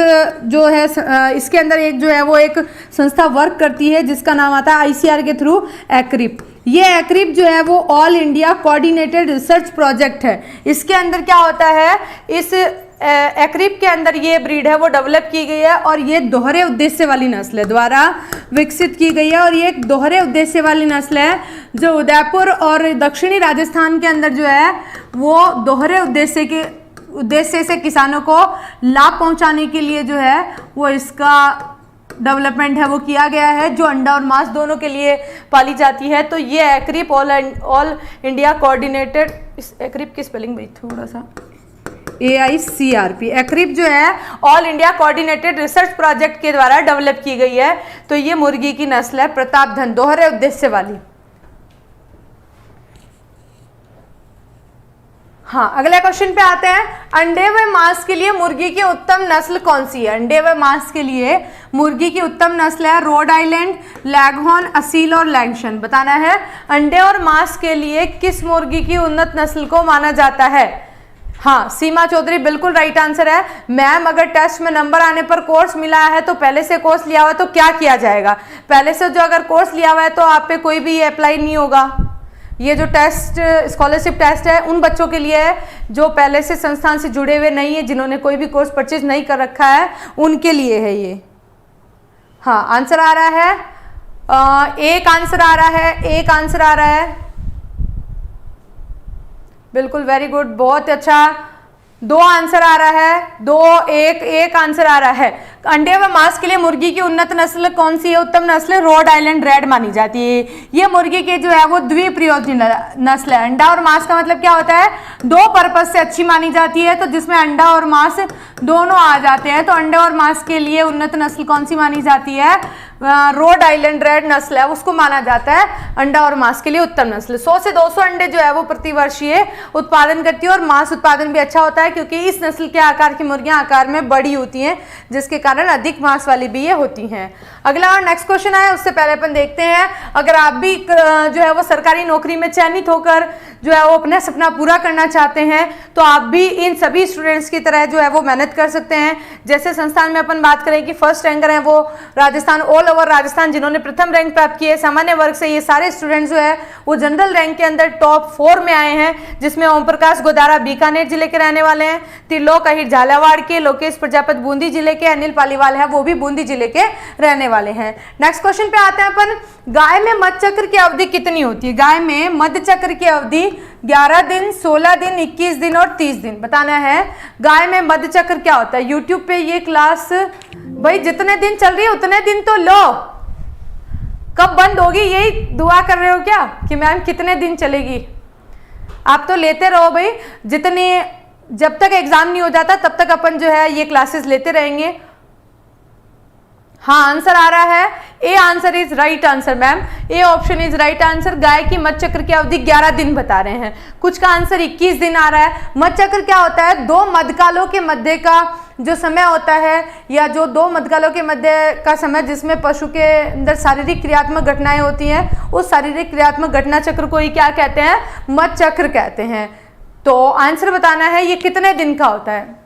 जो है इसके अंदर एक जो है वो एक संस्था वर्क करती है जिसका नाम आता है ICR के थ्रू एक्रिप। ये एक्रिप जो है वो all India coordinated research project है। इसके अंदर क्या होता है? इस एक्रिप के अंदर ये ब्रीड है वो डेवलप की गई है और ये दोहरे उद्देश्य वाली नस्ल है, द्वारा विकसित की गई है। और ये एक दोहरे उद्देश्य वाली नस्ल है जो उदयपुर और दक्षिणी राजस्थान के अंदर जो है वो दोहरे उद्देश्य से किसानों को लाभ पहुंचाने के लिए जो है वो इसका डेवलपमेंट है वो किया गया है, जो अंडा और मांस दोनों के लिए पाली जाती है। तो ये एक्रिप ऑल इंडिया कोऑर्डिनेटेड, इस एक्रिप की स्पेलिंग भाई थोड़ा सा AICRP, एक्रिप जो है all India coordinated research project के द्वारा डेवलप की गई है। तो ये मुर्गी की नस्ल है प्रतापधन, दोहरे उद्देश्य वाली। हाँ, अगले क्वेश्चन पे आते हैं। अंडे व मांस के लिए मुर्गी की उत्तम नस्ल कौन सी है? अंडे व मांस के लिए मुर्गी की उत्तम नस्ल है रोड आइलैंड, लैगहॉर्न, असील और लैंगशन। बताना है अंडे और मांस के लिए किस मुर्गी की उन्नत नस्ल को माना जाता है? हाँ, सीमा चौधरी बिल्कुल राइट आंसर है। मैम अगर टेस्ट में नंबर आने पर कोर्स मिला है तो पहले से कोर्स लिया हुआ है तो क्या किया जाएगा? पहले से जो अगर कोर्स लिया हुआ है तो आप पे कोई भी अप्लाई नहीं होगा। ये जो टेस्ट स्कॉलरशिप टेस्ट है उन बच्चों के लिए है जो पहले से संस्थान से जुड़े हुए नहीं है, जिन्होंने कोई भी कोर्स परचेज नहीं कर रखा है, उनके लिए है ये। हाँ, आंसर आ रहा है एक आंसर आ रहा है, एक आंसर आ रहा है। बिल्कुल वेरी गुड, बहुत अच्छा। 2 आंसर आ रहा है, 2 1 आंसर आ रहा है। अंडे व मांस के लिए मुर्गी की उन्नत नस्ल कौन सी है? उत्तम नस्ल रोड आइलैंड रेड मानी जाती है। ये मुर्गी के जो है वो द्विप्रयोजनी नस्ल है। अंडा और मांस का मतलब क्या होता है? 2 पर्पस से अच्छी मानी जाती है, तो जिसमें अंडा और मांस दोनों आ जाते हैं, तो अंडे और मांस के लिए उन्नत नस्ल कौन सी मानी जाती है? रोड आइलैंड रेड नस्ल है, उसको माना जाता है अंडा और मांस के लिए उत्तम नस्ल। 100 से 200 अंडे जो है वो प्रतिवर्षीय उत्पादन करती है और मांस उत्पादन भी अच्छा होता है, क्योंकि इस नस्ल के आकार की मुर्गियां आकार में बड़ी होती हैं, जिसके कारण अधिक मांस वाली भी ये होती हैं। अगला और नेक्स्ट क्वेश्चन है, उससे पहले अपन देखते हैं, अगर आप भी जो है वो सरकारी नौकरी में चयनित होकर जो है वो अपना सपना पूरा करना चाहते हैं, तो आप भी इन सभी स्टूडेंट्स की तरह जो है वो मेहनत कर सकते हैं। जैसे संस्थान में अपन बात करें कि फर्स्ट रैंकर हैं वो राजस्थान, ऑल ओवर राजस्थान जिन्होंने प्रथम रैंक प्राप्त किए। सामान्य वर्ग से ये सारे स्टूडेंट्स जो है वो जनरल रैंक के अंदर टॉप 4 में आए हैं, जिसमें ओम प्रकाश गोदारा बीकानेर जिले के रहने वाले हैं, त्रिलोक अहिर झालावाड़ के, लोकेश प्रजापति बूंदी जिले के, अनिल पालीवाल है वो भी बूंदी जिले के रहने वाले हैं। नेक्स्ट क्वेश्चन पे आते हैं अपन, गाय में मध चक्र की अवधि कितनी होती है? गाय में मध चक्र की अवधि 11 दिन, 16 दिन, 21 दिन और 30 दिन बताना है। गाय में मध चक्र क्या होता है? यूट्यूब पे ये क्लास भाई जितने दिन चल रही है उतने दिन तो लो, कब बंद होगी यही दुआ कर रहे हो क्या कि मैम कितने दिन चलेगी? आप तो लेते रहो भाई, जितने जब तक एग्जाम नहीं हो जाता तब तक अपन जो है ये क्लासेस लेते रहेंगे। हाँ आंसर आ रहा है, A answer is right answer ma'am, A option is right answer. गाय की मध चक्र की अवधि 11 दिन बता रहे हैं, कुछ का आंसर 21 दिन आ रहा है। मध चक्र क्या होता है? 2 मधकालों के मध्य का जो समय होता है, या जो 2 मधकालों के मध्य का समय जिसमें पशु के अंदर शारीरिक क्रियात्मक घटनाएं होती हैं, उस शारीरिक क्रियात्मक घटना चक्र को ही क्या कहते हैं? मध चक्र कहते हैं। तो आंसर बताना है ये कितने दिन का होता है?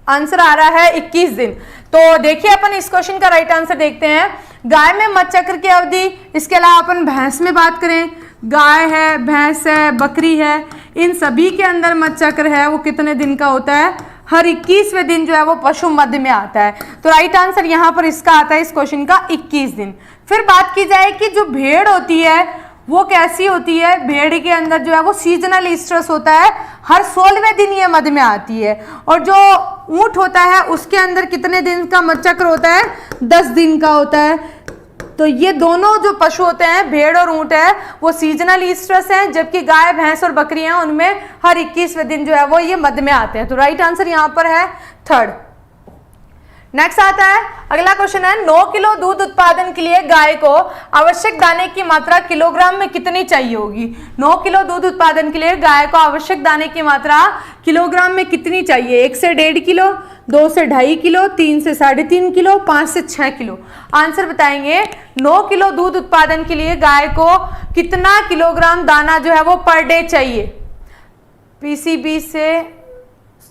आंसर आ रहा है 21 दिन। तो देखिए अपन इस क्वेश्चन का राइट आंसर देखते हैं। गाय में मध चक्र की अवधि, इसके अलावा अपन भैंस में बात करें, गाय है, भैंस है, बकरी है, इन सभी के अंदर मध चक्र है वो कितने दिन का होता है? हर 21वें दिन जो है वो पशु मध्य में आता है। तो राइट आंसर यहाँ पर इसका आता है इस क्वेश्चन का 21 दिन। फिर बात की जाए कि जो भेड़ होती है वो कैसी होती है? भेड़ के अंदर जो है वो सीजनल स्ट्रेस होता है, हर 16वें दिन ये मध्य में आती है। और जो ऊंट होता है उसके अंदर कितने दिन का मध चक्र होता है? 10 दिन का होता है। तो ये दोनों जो पशु होते हैं, भेड़ और ऊंट है, वो सीजनल स्ट्रेस है, जबकि गाय, भैंस और बकरी हैं उनमें हर 21वें दिन जो है वो ये मध्य में आते हैं। तो राइट आंसर यहाँ पर है 3rd। नेक्स्ट आता है अगला क्वेश्चन है, 9 किलो दूध उत्पादन के लिए गाय को आवश्यक दाने की मात्रा किलोग्राम में कितनी चाहिए होगी? 9 किलो दूध उत्पादन के लिए गाय को आवश्यक दाने की मात्रा किलोग्राम में कितनी चाहिए? 1 से 1.5 किलो, 2 से 2.5 किलो, 3 से 3.5 किलो, 5 से 6 किलो। आंसर बताएंगे। 9 किलो दूध उत्पादन के लिए गाय को कितना किलोग्राम दाना जो है वो पर डे चाहिए? पीसीबी से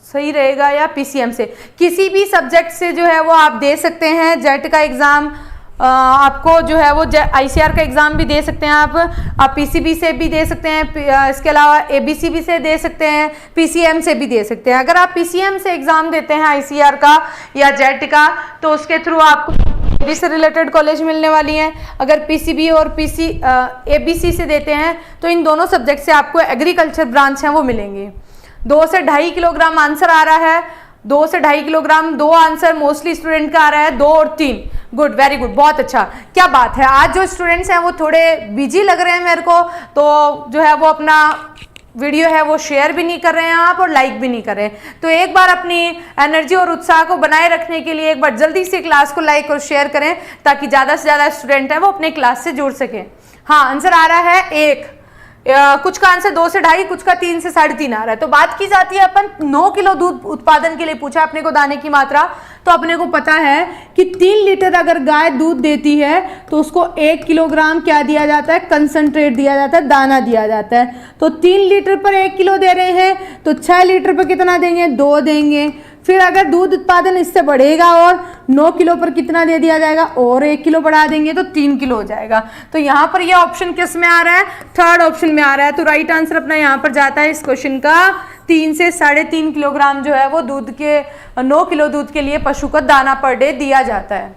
सही रहेगा या पीसीएम से? किसी भी सब्जेक्ट से जो है वो आप दे सकते हैं। जेट का एग्जाम आपको जो है वो आईसीआर का एग्जाम भी दे सकते हैं आप पीसीबी से भी दे सकते हैं, इसके अलावा एबीसीबी से दे सकते हैं, पीसीएम से भी दे सकते हैं। अगर आप पीसीएम से एग्जाम देते हैं आईसीआर का या जेट का, तो उसके थ्रू आपको से रिलेटेड कॉलेज मिलने वाली हैं। अगर पीसीबी और एबीसी से देते हैं तो इन दोनों सब्जेक्ट से आपको एग्रीकल्चर ब्रांच हैं वो मिलेंगी। 2 से 2.5 किलोग्राम आंसर आ रहा है, 2 से 2.5 किलोग्राम, 2 आंसर मोस्टली स्टूडेंट का आ रहा है, 2 और 3। गुड, वेरी गुड, बहुत अच्छा। क्या बात है, आज जो स्टूडेंट्स हैं वो थोड़े बिजी लग रहे हैं मेरे को, तो जो है वो अपना वीडियो है वो शेयर भी नहीं कर रहे हैं आप और लाइक भी नहीं कर रहे हैं। तो एक बार अपनी एनर्जी और उत्साह को बनाए रखने के लिए एक बार जल्दी से क्लास को लाइक और शेयर करें, ताकि ज़्यादा से ज़्यादा स्टूडेंट है वो अपने क्लास से जुड़ सकें। हाँ, आंसर आ रहा है 1। कुछ का आंसर 2 से 2.5, कुछ का 3 से 3.5 आ रहा है। तो बात की जाती है अपन 9 किलो दूध उत्पादन के लिए पूछा अपने को दाने की मात्रा, तो अपने को पता है कि 3 लीटर अगर गाय दूध देती है तो उसको 1 किलोग्राम क्या दिया जाता है? कंसंट्रेट दिया जाता है, दाना दिया जाता है। तो 3 लीटर पर 1 किलो दे रहे हैं, तो 6 लीटर पर कितना देंगे? 2 देंगे। फिर अगर दूध उत्पादन इससे बढ़ेगा और 9 किलो पर कितना दे दिया जाएगा? और 1 किलो बढ़ा देंगे तो 3 किलो हो जाएगा। तो यहाँ पर यह ऑप्शन किस में आ रहा है? 3rd ऑप्शन में आ रहा है। तो राइट आंसर अपना यहाँ पर जाता है इस क्वेश्चन का 3 से 3.5 किलोग्राम जो है वो दूध के 9 किलो दूध के लिए पशु को दाना पर डे दिया जाता है।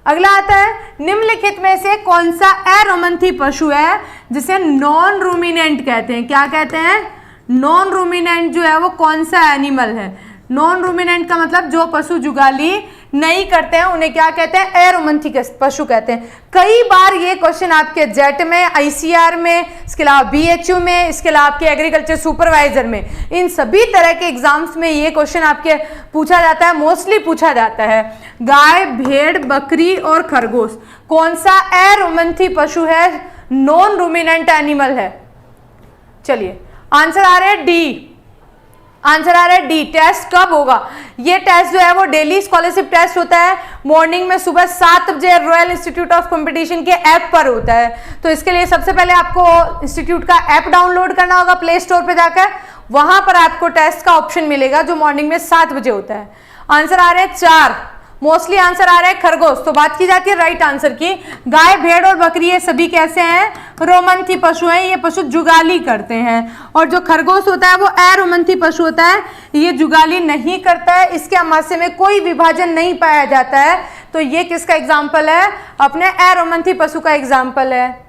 अगला आता है, निम्नलिखित में से कौन सा अरोमंथी पशु है जिसे नॉन रूमिनेंट कहते हैं? क्या कहते हैं? नॉन रूमिनेंट जो है वो कौन सा एनिमल है? नॉन रूमिनेंट का मतलब जो पशु जुगाली नहीं करते हैं उन्हें क्या कहते हैं? एरोमंथी पशु कहते हैं। कई बार ये क्वेश्चन आपके जेट में, आईसीआर में, इसके अलावा बीएचयू में, इसके अलावा आपके एग्रीकल्चर सुपरवाइजर में, इन सभी तरह के एग्जाम्स में ये क्वेश्चन आपके पूछा जाता है, मोस्टली पूछा जाता है। गाय, भेड़, बकरी और खरगोश कौन सा एरोमंथी पशु है? नॉन रूमिनेंट एनिमल है। चलिए आंसर आ रहा है डी। आंसर आ रहा है डी। टेस्ट कब होगा? ये टेस्ट जो है वो डेली स्कॉलरशिप टेस्ट होता है, मॉर्निंग में सुबह 7 बजे रॉयल इंस्टीट्यूट ऑफ कंपटीशन के ऐप पर होता है। तो इसके लिए सबसे पहले आपको इंस्टीट्यूट का ऐप डाउनलोड करना होगा प्ले स्टोर पे जाकर, वहां पर आपको टेस्ट का ऑप्शन मिलेगा जो मॉर्निंग में 7 बजे होता है। आंसर आ रहा है 4। मोस्टली आंसर आ रहा है खरगोश। तो बात की जाती है राइट आंसर की। गाय, भेड़ और बकरी ये सभी कैसे हैं? रोमंथी पशु हैं, ये पशु जुगाली करते हैं। और जो खरगोश होता है वो अरोमंथी पशु होता है, ये जुगाली नहीं करता है, इसके अमाशय में कोई विभाजन नहीं पाया जाता है। तो ये किसका एग्जाम्पल है? अपने अरोमंथी पशु का एग्जाम्पल है।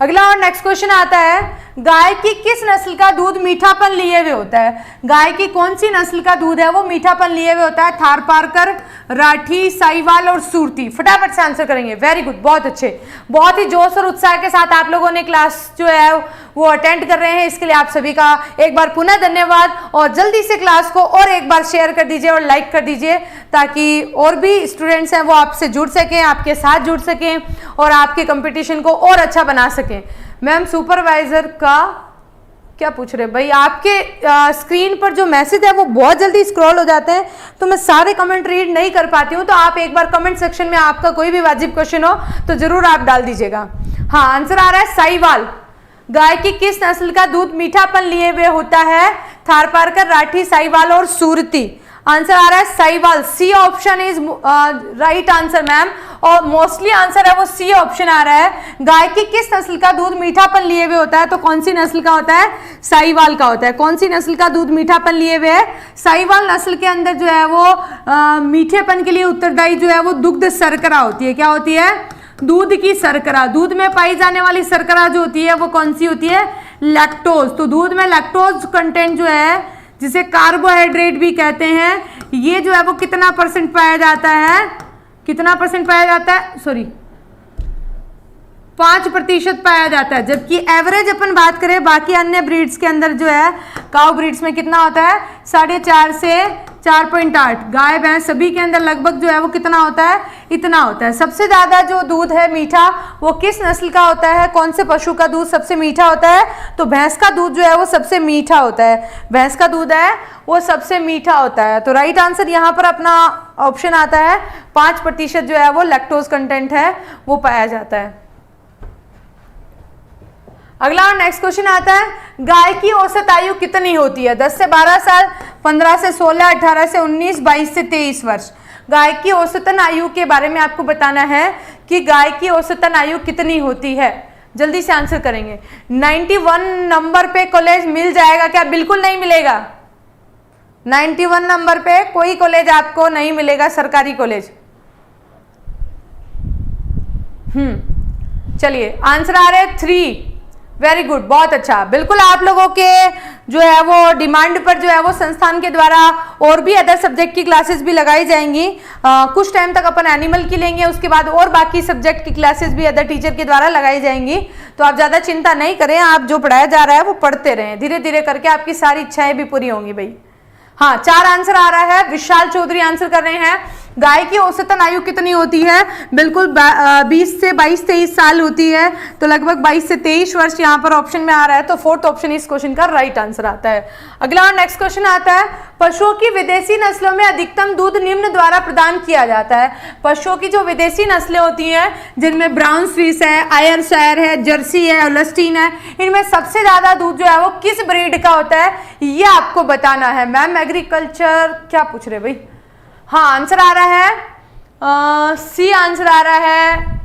अगला और नेक्स्ट क्वेश्चन आता है, गाय की किस नस्ल का दूध मीठापन लिए हुए होता है? गाय की कौन सी नस्ल का दूध है वो मीठापन लिए हुए होता है? थारपारकर, राठी, साहिवाल और सूरती। फटाफट से आंसर करेंगे। वेरी गुड, बहुत अच्छे, बहुत ही जोश और उत्साह के साथ आप लोगों ने क्लास जो है वो अटेंड कर रहे हैं, इसके लिए आप सभी का एक बार पुनः धन्यवाद। और जल्दी से क्लास को और एक बार शेयर कर दीजिए और लाइक कर दीजिए ताकि और भी स्टूडेंट्स हैं वो आपसे जुड़ सकें, आपके साथ जुड़ सकें और आपके कंपटीशन को और अच्छा बना सकें। मैम सुपरवाइजर का क्या पूछ रहे भाई? आपके स्क्रीन पर जो मैसेज है वो बहुत जल्दी स्क्रॉल हो जाते हैं तो मैं सारे कमेंट रीड नहीं कर पाती हूँ, तो आप एक बार कमेंट सेक्शन में आपका कोई भी वाजिब क्वेश्चन हो तो जरूर आप डाल दीजिएगा। हाँ, आंसर आ रहा है साहिवाल। गाय की किस नस्ल का दूध मीठापन लिए हुए होता है? थारपारकर, राठी, साहिवाल और सूरती। आंसर आ रहा है Sahiwal. C option is right answer ma'am, और मोस्टली आंसर है वो सी ऑप्शन आ रहा है। गाय की किस नस्ल का दूध मीठापन लिए हुए होता है? तो कौन सी नस्ल का होता है? साहिवाल का होता है। कौन सी नस्ल का दूध मीठापन लिए हुए है? साहिवाल नस्ल के अंदर जो है वो मीठेपन के लिए उत्तरदायी जो है वो दुग्ध शर्करा होती है। क्या होती है? दूध की शर्करा। दूध में पाई जाने वाली शर्करा जो होती है वो कौन सी होती है? लैक्टोज। तो दूध में लैक्टोज कंटेंट जो है, जिसे कार्बोहाइड्रेट भी कहते हैं, ये जो है वो कितना परसेंट पाया जाता है? कितना परसेंट पाया जाता है? सॉरी, 5% पाया जाता है। जबकि एवरेज अपन बात करें बाकी अन्य ब्रीड्स के अंदर जो है, काउ ब्रीड्स में कितना होता है? 4.5 से 4.8। गाय भैंस सभी के अंदर लगभग जो है वो कितना होता है? इतना होता है। सबसे ज्यादा जो दूध है मीठा वो किस नस्ल का होता है? कौन से पशु का दूध सबसे मीठा होता है? तो भैंस का दूध जो है वो सबसे मीठा होता है। भैंस का दूध है वो सबसे मीठा होता है। तो राइट आंसर यहाँ पर अपना ऑप्शन आता है 5% जो है वो लैक्टोज कंटेंट है वो पाया जाता है। अगला और नेक्स्ट क्वेश्चन आता है, गाय की औसत आयु कितनी होती है? 10 से 12 साल, 15 से 16, 18 से 19, 22 से 23 वर्ष। गाय की औसतन आयु के बारे में आपको बताना है कि गाय की औसतन आयु कितनी होती है। जल्दी से आंसर करेंगे। 91 नंबर पे कॉलेज मिल जाएगा क्या? बिल्कुल नहीं मिलेगा। 91 नंबर पे कोई कॉलेज आपको नहीं मिलेगा, सरकारी कॉलेज। चलिए आंसर आ रहे 3। वेरी गुड, बहुत अच्छा। बिल्कुल आप लोगों के जो है वो डिमांड पर जो है वो संस्थान के द्वारा और भी अदर सब्जेक्ट की क्लासेस भी लगाई जाएंगी। कुछ टाइम तक अपन एनिमल की लेंगे, उसके बाद और बाकी सब्जेक्ट की क्लासेस भी अदर टीचर के द्वारा लगाई जाएंगी। तो आप ज़्यादा चिंता नहीं करें, आप जो पढ़ाया जा रहा है वो पढ़ते रहें, धीरे धीरे करके आपकी सारी इच्छाएं भी पूरी होंगी भाई। हाँ, 4 आंसर आ रहा है। विशाल चौधरी आंसर कर रहे हैं, गाय की औसतन आयु कितनी होती है? बिल्कुल 20 से 22-23 साल होती है। तो लगभग 22 से 23 वर्ष यहाँ पर ऑप्शन में आ रहा है। तो 4th ऑप्शन इस क्वेश्चन का राइट आंसर आता है। अगला और नेक्स्ट क्वेश्चन आता है, पशुओं की विदेशी नस्लों में अधिकतम दूध निम्न द्वारा प्रदान किया जाता है। पशुओं की जो विदेशी नस्लें होती हैं जिनमें ब्राउन स्विस है, आयरशायर है, जर्सी है, होल्स्टीन है, इनमें सबसे ज्यादा दूध जो है वो किस ब्रीड का होता है ये आपको बताना है। मैम एग्रीकल्चर क्या पूछ रहे भाई? हाँ, आंसर आ रहा है सी आंसर आ रहा है,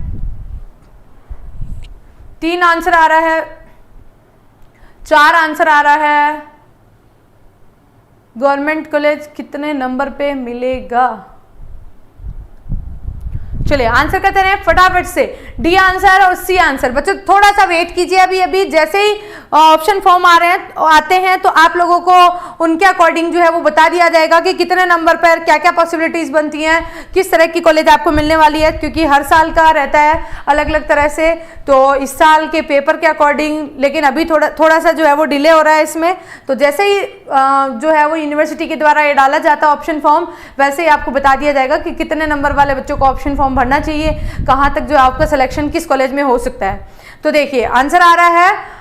3 आंसर आ रहा है, 4 आंसर आ रहा है। गवर्नमेंट कॉलेज कितने नंबर पे मिलेगा? चलिए आंसर करते हैं फटाफट से, डी आंसर और सी आंसर। बच्चों थोड़ा सा वेट कीजिए, अभी अभी जैसे ही ऑप्शन फॉर्म आते हैं तो आप लोगों को उनके अकॉर्डिंग जो है वो बता दिया जाएगा कि कितने नंबर पर क्या क्या पॉसिबिलिटीज बनती हैं, किस तरह की कॉलेज आपको मिलने वाली है, क्योंकि हर साल का रहता है अलग अलग तरह से। तो इस साल के पेपर के अकॉर्डिंग, लेकिन अभी थोड़ा सा जो है वो डिले हो रहा है इसमें। तो जैसे ही जो है वो यूनिवर्सिटी के द्वारा ये डाला जाता है ऑप्शन फॉर्म, वैसे ही आपको बता दिया जाएगा कि कितने नंबर वाले बच्चों को ऑप्शन फॉर्म भरना चाहिए, कहाँ तक जो आपका सिलेक्शन किस कॉलेज में हो सकता है। तो देखिए आंसर आ रहा है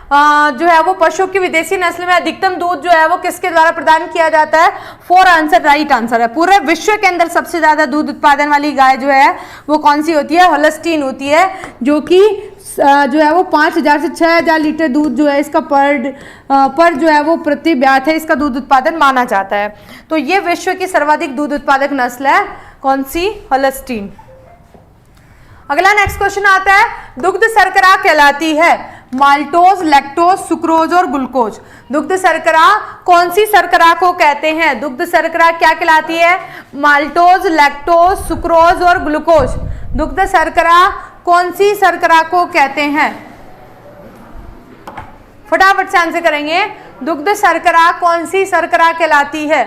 जो है वो पशु की विदेशी नस्ल में अधिकतम दूध जो है वो किसके द्वारा प्रदान किया जाता है। 4 आंसर राइट आंसर है। पूरे विश्व के अंदर सबसे ज्यादा दूध उत्पादन वाली गाय जो है वो कौन सी होती है, होल्स्टीन होती है, जो कि जो है वो 5000 से 6000 लीटर दूध जो है इसका पर जो है वो प्रति ब्यात है इसका दूध उत्पादन माना जाता है। तो ये विश्व की सर्वाधिक दूध उत्पादक नस्ल है, कौन सी, होल्स्टीन। अगला नेक्स्ट क्वेश्चन आता है, दुग्ध शर्करा कहलाती है माल्टोज, लैक्टोज, सुक्रोज और ग्लूकोज। दुग्ध शर्करा कौन सी शर्करा को कहते हैं? दुग्ध शर्करा क्या कहलाती है? माल्टोज, लैक्टोज, सुक्रोज और ग्लूकोज। दुग्ध शर्करा कौन सी शर्करा को कहते हैं? फटाफट से आंसर करेंगे। दुग्ध शर्करा कौन सी शर्करा कहलाती है?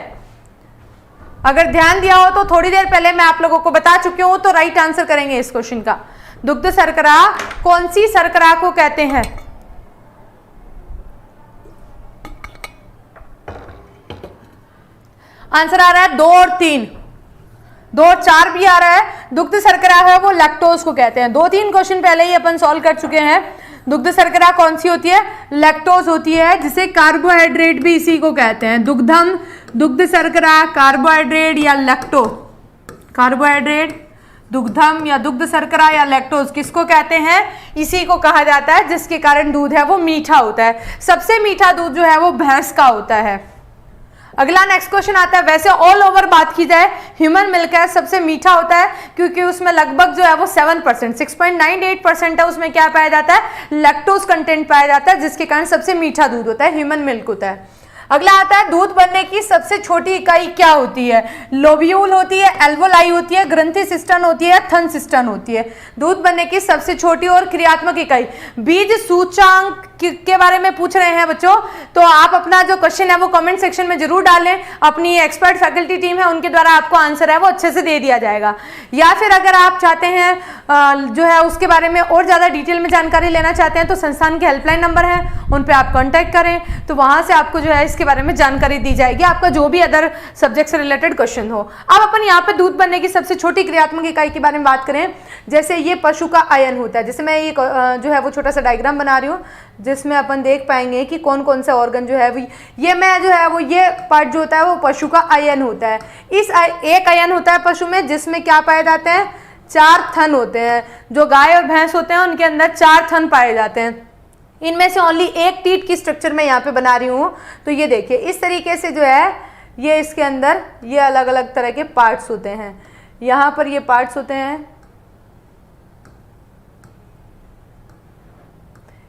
अगर ध्यान दिया हो तो थोड़ी देर पहले मैं आप लोगों को बता चुकी हूं, तो राइट आंसर करेंगे इस क्वेश्चन का। दुग्ध शर्करा कौन सी शर्करा को कहते हैं? आंसर आ रहा है 2 और 3, 2 और 4 भी आ रहा है। दुग्ध शर्करा है वो लैक्टोज को कहते हैं। 2-3 क्वेश्चन पहले ही अपन सॉल्व कर चुके हैं। दुग्ध शर्करा कौन सी होती है? लैक्टोज होती है, जिसे कार्बोहाइड्रेट भी इसी को कहते हैं। दुग्धम, दुग्ध शर्करा, कार्बोहाइड्रेट या लैक्टो, कार्बोहाइड्रेट, दुग्धम या दुग्ध शर्करा या लैक्टोज किसको कहते हैं? इसी को कहा जाता है जिसके कारण दूध है वो मीठा होता है। सबसे मीठा दूध जो है वो भैंस का होता है। अगला नेक्स्ट क्वेश्चन आता है, वैसे ऑल ओवर बात की जाए ह्यूमन मिल्क है सबसे मीठा होता है, क्योंकि उसमें लगभग जो है वो 7%, 6.98% है, उसमें क्या पाया जाता है? लैक्टोज कंटेंट पाया जाता है, जिसके कारण सबसे मीठा दूध होता है, ह्यूमन मिल्क होता है। अगला आता है, दूध बनने की सबसे छोटी इकाई क्या होती है? लोब्यूल होती है, एल्वोलाई होती है, ग्रंथि सिस्टन होती है, थन सिस्टन होती है। दूध बनने की सबसे छोटी और क्रियात्मक इकाई। बीज सूचकांक के बारे में पूछ रहे हैं बच्चों, तो आप अपना जो क्वेश्चन है वो कमेंट सेक्शन में जरूर डालें। अपनी एक्सपर्ट फैकल्टी टीम है उनके द्वारा आपको आंसर है वो अच्छे से दे दिया जाएगा। या फिर अगर आप चाहते हैं जो है उसके बारे में और ज़्यादा डिटेल में जानकारी लेना चाहते हैं, तो संस्थान के हेल्पलाइन नंबर है उन पर आप कॉन्टैक्ट करें, तो वहाँ से आपको जो है इसके बारे में जानकारी दी जाएगी, आपका जो भी अदर सब्जेक्ट से रिलेटेड क्वेश्चन हो। अब अपन यहाँ पे दूध बनने की सबसे छोटी क्रियात्मक इकाई के बारे में बात करें, जैसे ये पशु का आयन होता है। जैसे मैं ये जो है वो छोटा सा डायग्राम बना रही हूँ, जिसमें अपन देख पाएंगे कि कौन कौन से ऑर्गन जो है ये मैं जो है वो ये पार्ट जो होता है वो पशु का आयन होता है। इस एक आयन होता है पशु में, जिसमें क्या पाए जाते हैं? 4 थन होते हैं। जो गाय और भैंस होते हैं उनके अंदर 4 थन पाए जाते हैं। इनमें से ओनली एक टीथ की स्ट्रक्चर मैं यहाँ पे बना रही हूँ। तो ये देखिए इस तरीके से जो है ये इसके अंदर ये अलग अलग तरह के पार्ट्स होते हैं। यहाँ पर ये पार्ट्स होते हैं।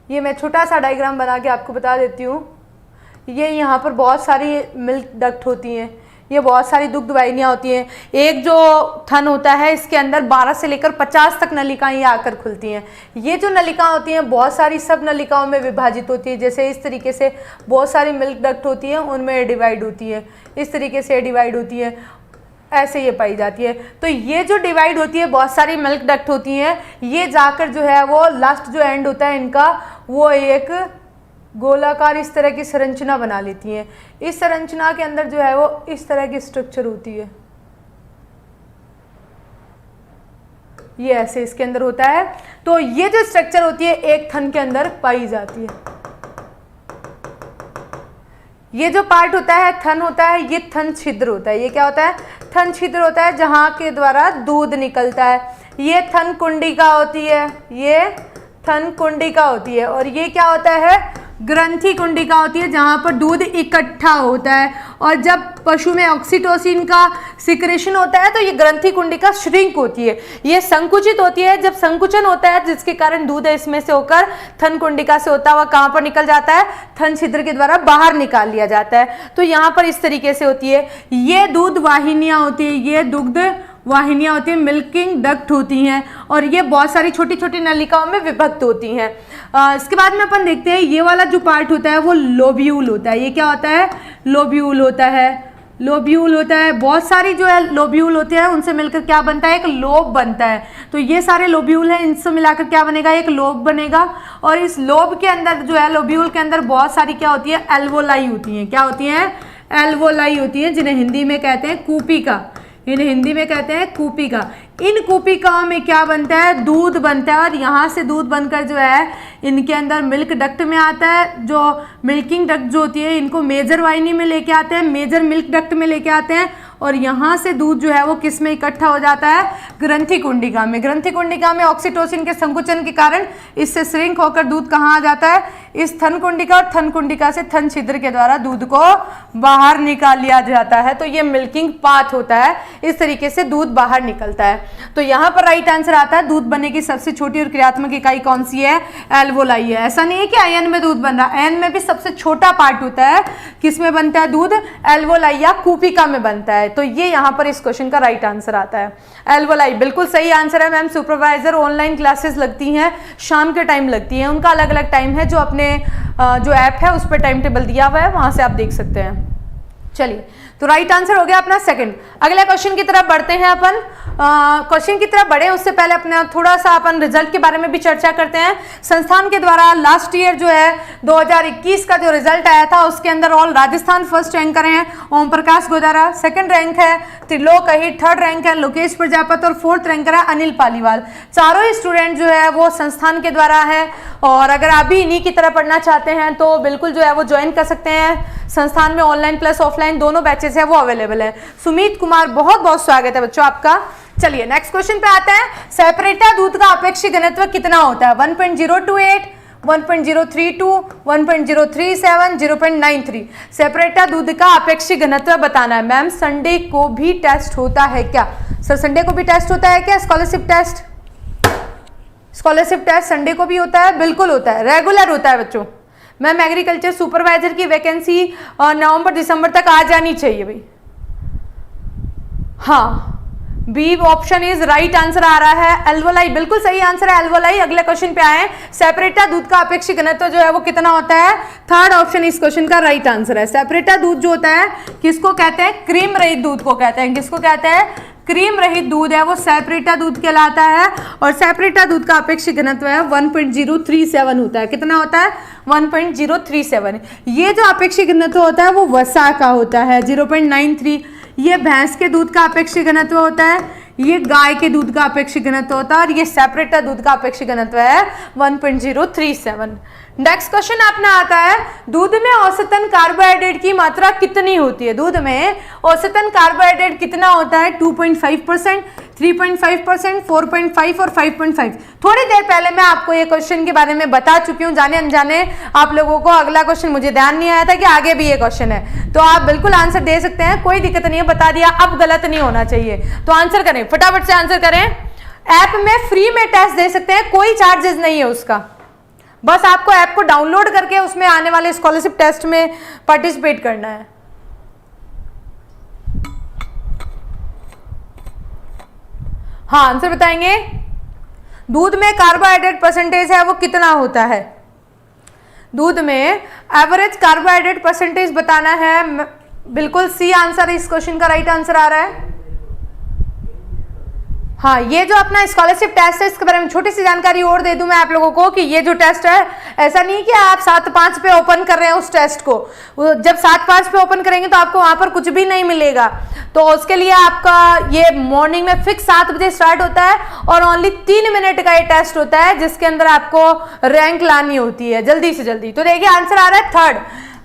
ये मैं छोटा सा डायग्राम बना के आपको बता देती हूँ। ये यहाँ पर बहुत सारी मिल्क डक्ट होती हैं, ये बहुत सारी दुग्ध वाहिनियाँ होती हैं। एक जो थन होता है इसके अंदर 12 से लेकर 50 तक नलिकाएं आकर खुलती हैं। ये जो नलिकाएं होती हैं बहुत सारी सब नलिकाओं में विभाजित होती है। जैसे इस तरीके से बहुत सारी मिल्क डक्ट होती हैं, उनमें डिवाइड होती है, इस तरीके से डिवाइड होती है, ऐसे ये पाई जाती है। तो ये जो डिवाइड होती है बहुत सारी मिल्क डक्ट होती हैं, ये जाकर जो है वो लास्ट जो एंड होता है इनका वो एक गोलाकार इस तरह की संरचना बना लेती हैं। इस संरचना के अंदर जो है वो इस तरह की स्ट्रक्चर होती है, ये ऐसे इसके अंदर होता है। तो ये जो स्ट्रक्चर होती है एक थन के अंदर पाई जाती है। ये जो पार्ट होता है थन होता है, ये थन छिद्र होता है। ये क्या होता है? थन छिद्र होता है, जहां के द्वारा दूध निकलता है। ये थन कुंडिका होती है, ये थन कुंडिका होती है। और ये क्या होता है? ग्रंथि कुंडिका होती है, जहां पर दूध इकट्ठा होता है। और जब पशु में ऑक्सीटोसिन का सिक्रेशन होता है तो ये ग्रंथि कुंडिका श्रिंक होती है, ये संकुचित होती है। जब संकुचन होता है जिसके कारण दूध इसमें से होकर थन कुंडिका से होता हुआ कहां पर निकल जाता है? थन छिद्र के द्वारा बाहर निकाल लिया जाता है। तो यहाँ पर इस तरीके से होती है। ये दूध वाहिनियां होती है, ये दुग्ध वाहिनियाँ होती हैं, मिल्किंग डक्ट होती हैं, और ये बहुत सारी छोटी छोटी नलिकाओं में विभक्त होती हैं। इसके बाद में अपन देखते हैं ये वाला जो पार्ट होता है वो लोब्यूल होता है। ये क्या होता है? लोब्यूल होता है। लोब्यूल होता है, बहुत सारी जो है लोब्यूल होते हैं, उनसे मिलकर क्या बनता है? एक लोब बनता है। तो ये सारे लोब्यूल हैं, इनसे मिलाकर क्या बनेगा? एक लोब बनेगा। और इस लोब के अंदर जो है, लोब्यूल के अंदर बहुत सारी क्या होती है? एल्वोलाई होती हैं। क्या होती हैं? एल्वोलाई होती हैं, जिन्हें हिंदी में कहते हैं कूपिका। इन्हें हिंदी में कहते हैं कूपिका। इन कूपिकाओं में क्या बनता है? दूध बनता है, और यहाँ से दूध बनकर जो है इनके अंदर मिल्क डक्ट में आता है। जो मिल्किंग डक्ट जो होती है, इनको मेजर वाहिनी में लेके आते हैं, मेजर मिल्क डक्ट में लेके आते हैं, और यहाँ से दूध जो है वो किस में इकट्ठा हो जाता है? ग्रंथि कुंडिका में। ग्रंथि कुंडिका में ऑक्सीटोसिन के संकुचन के कारण इससे श्रिंक होकर दूध कहाँ आ जाता है? इस थन कुंडिका, और थन कुंडिका से थन छिद्र के द्वारा दूध को बाहर निकाल लिया जाता है। तो ये मिल्किंग पाथ होता है, इस तरीके से दूध बाहर निकलता है। तो यहाँ पर राइट आंसर आता है, दूध बनने की सबसे छोटी और क्रियात्मक इकाई कौन सी है? एल्वोलाई है। ऐसा नहीं है कि आयन में दूध बन रहा है, आयन में भी सबसे छोटा पार्ट होता है। किस में बनता है दूध? एल्वोलाई या कूपिका में बनता है। तो ये यहाँ पर इस क्वेश्चन का राइट आंसर आता है, एल्वोलाई। बिल्कुल सही आंसर है मैम। सुपरवाइजर ऑनलाइन क्लासेस लगती हैं, शाम के टाइम लगती हैं, उनका अलग अलग टाइम है, जो अपने जो ऐप है उस पर टाइम टेबल दिया हुआ है, वहां से आप देख सकते हैं। चलिए, तो राइट आंसर हो गया अपना सेकंड। अगले क्वेश्चन की तरफ बढ़ते हैं अपन। क्वेश्चन की तरफ बढ़े उससे पहले अपने थोड़ा सा अपन रिजल्ट के बारे में भी चर्चा करते हैं। संस्थान के द्वारा लास्ट ईयर जो है 2021 का जो रिजल्ट आया था, उसके अंदर ऑल राजस्थान फर्स्ट रैंकर हैं ओम प्रकाश गोदारा, सेकंड रैंक है त्रिलोक अहिर, थर्ड रैंक है लोकेश प्रजापत, और फोर्थ रैंकर है अनिल पालीवाल। चारों ही स्टूडेंट जो है वो संस्थान के द्वारा है, और अगर आप भी इन्हीं की तरह पढ़ना चाहते हैं तो बिल्कुल जो है वो ज्वाइन कर सकते हैं। संस्थान में ऑनलाइन प्लस ऑफलाइन दोनों बैचेस है वो अवेलेबल है। सुमित कुमार, बहुत बहुत स्वागत है बच्चों आपका। चलिए नेक्स्ट क्वेश्चन पे आते हैं। सेपरेटा दूध का अपेक्षित घनत्व कितना होता है? 1.028, 1.032, 1.037, 0.93। सेपरेटा दूध का अपेक्षित घनत्व बताना है। मैम संडे को भी टेस्ट होता है क्या? सर संडे को भी टेस्ट होता है क्या? Scholarship test, scholarship test Sunday को भी होता है? बिल्कुल होता है, रेगुलर होता है बच्चों। मैम एग्रीकल्चर सुपरवाइजर की वैकेंसी नवंबर दिसंबर तक आ जानी चाहिए भाई। हाँ, B option is right answer आ रहा है, एल्वोलाई। बिल्कुल सही आंसर है एल्वोलाई। अगले क्वेश्चन पे आए, सेपरेटा दूध का अपेक्षित घनत्व जो है वो कितना होता है? थर्ड ऑप्शन इस क्वेश्चन का राइट आंसर है। सेपरेटा दूध जो होता है किसको कहते हैं? क्रीम रहित दूध को कहते हैं। किसको कहते हैं? क्रीम रहित दूध है वो सेपरेटा दूध कहलाता है, और सेपरेटा दूध का अपेक्षित घनत्व है 1.037 होता है। कितना होता है? 1.037। ये जो अपेक्षित घनत्व होता है वो वसा का होता है 0.93। ये भैंस के दूध का अपेक्षित घनत्व होता है, ये गाय के दूध का अपेक्षित घनत्व होता है, और ये सेपरेटा दूध का अपेक्षित घनत्व है 1.037। नेक्स्ट क्वेश्चन अपना आता है, दूध में औसतन कार्बोहाइड्रेट की मात्रा कितनी होती है? दूध में औसतन कार्बोहाइड्रेट कितना होता है? 2.5%, 3.5%, 4.5 और 5.5। थोड़ी देर पहले मैं आपको ये क्वेश्चन के बारे में बता चुकी हूँ, जाने अनजाने आप लोगों को अगला क्वेश्चन मुझे ध्यान नहीं आया था कि आगे भी ये क्वेश्चन है, तो आप बिल्कुल आंसर दे सकते हैं, कोई दिक्कत नहीं है, बता दिया, अब गलत नहीं होना चाहिए। तो आंसर करें, फटाफट से आंसर करें। ऐप में फ्री में टेस्ट दे सकते हैं, कोई चार्जेस नहीं है उसका, बस आपको ऐप को डाउनलोड करके उसमें आने वाले स्कॉलरशिप टेस्ट में पार्टिसिपेट करना है। हाँ, आंसर बताएंगे। दूध में कार्बोहाइड्रेट परसेंटेज है वो कितना होता है? दूध में एवरेज कार्बोहाइड्रेट परसेंटेज बताना है। बिल्कुल सी आंसर इस क्वेश्चन का राइट आंसर आ रहा है। हाँ, ये जो अपना स्कॉलरशिप टेस्ट है इसके बारे में छोटी सी जानकारी और दे दूं मैं आप लोगों को कि ये जो टेस्ट है, ऐसा नहीं कि आप 7/5 पे ओपन कर रहे हैं उस टेस्ट को, जब 7/5 पे ओपन करेंगे तो आपको वहां पर कुछ भी नहीं मिलेगा। तो उसके लिए आपका ये मॉर्निंग में फिक्स 7 बजे स्टार्ट होता है, और ओनली 3 मिनट का ये टेस्ट होता है जिसके अंदर आपको रैंक लानी होती है जल्दी से जल्दी। तो देखिए आंसर आ रहा है थर्ड,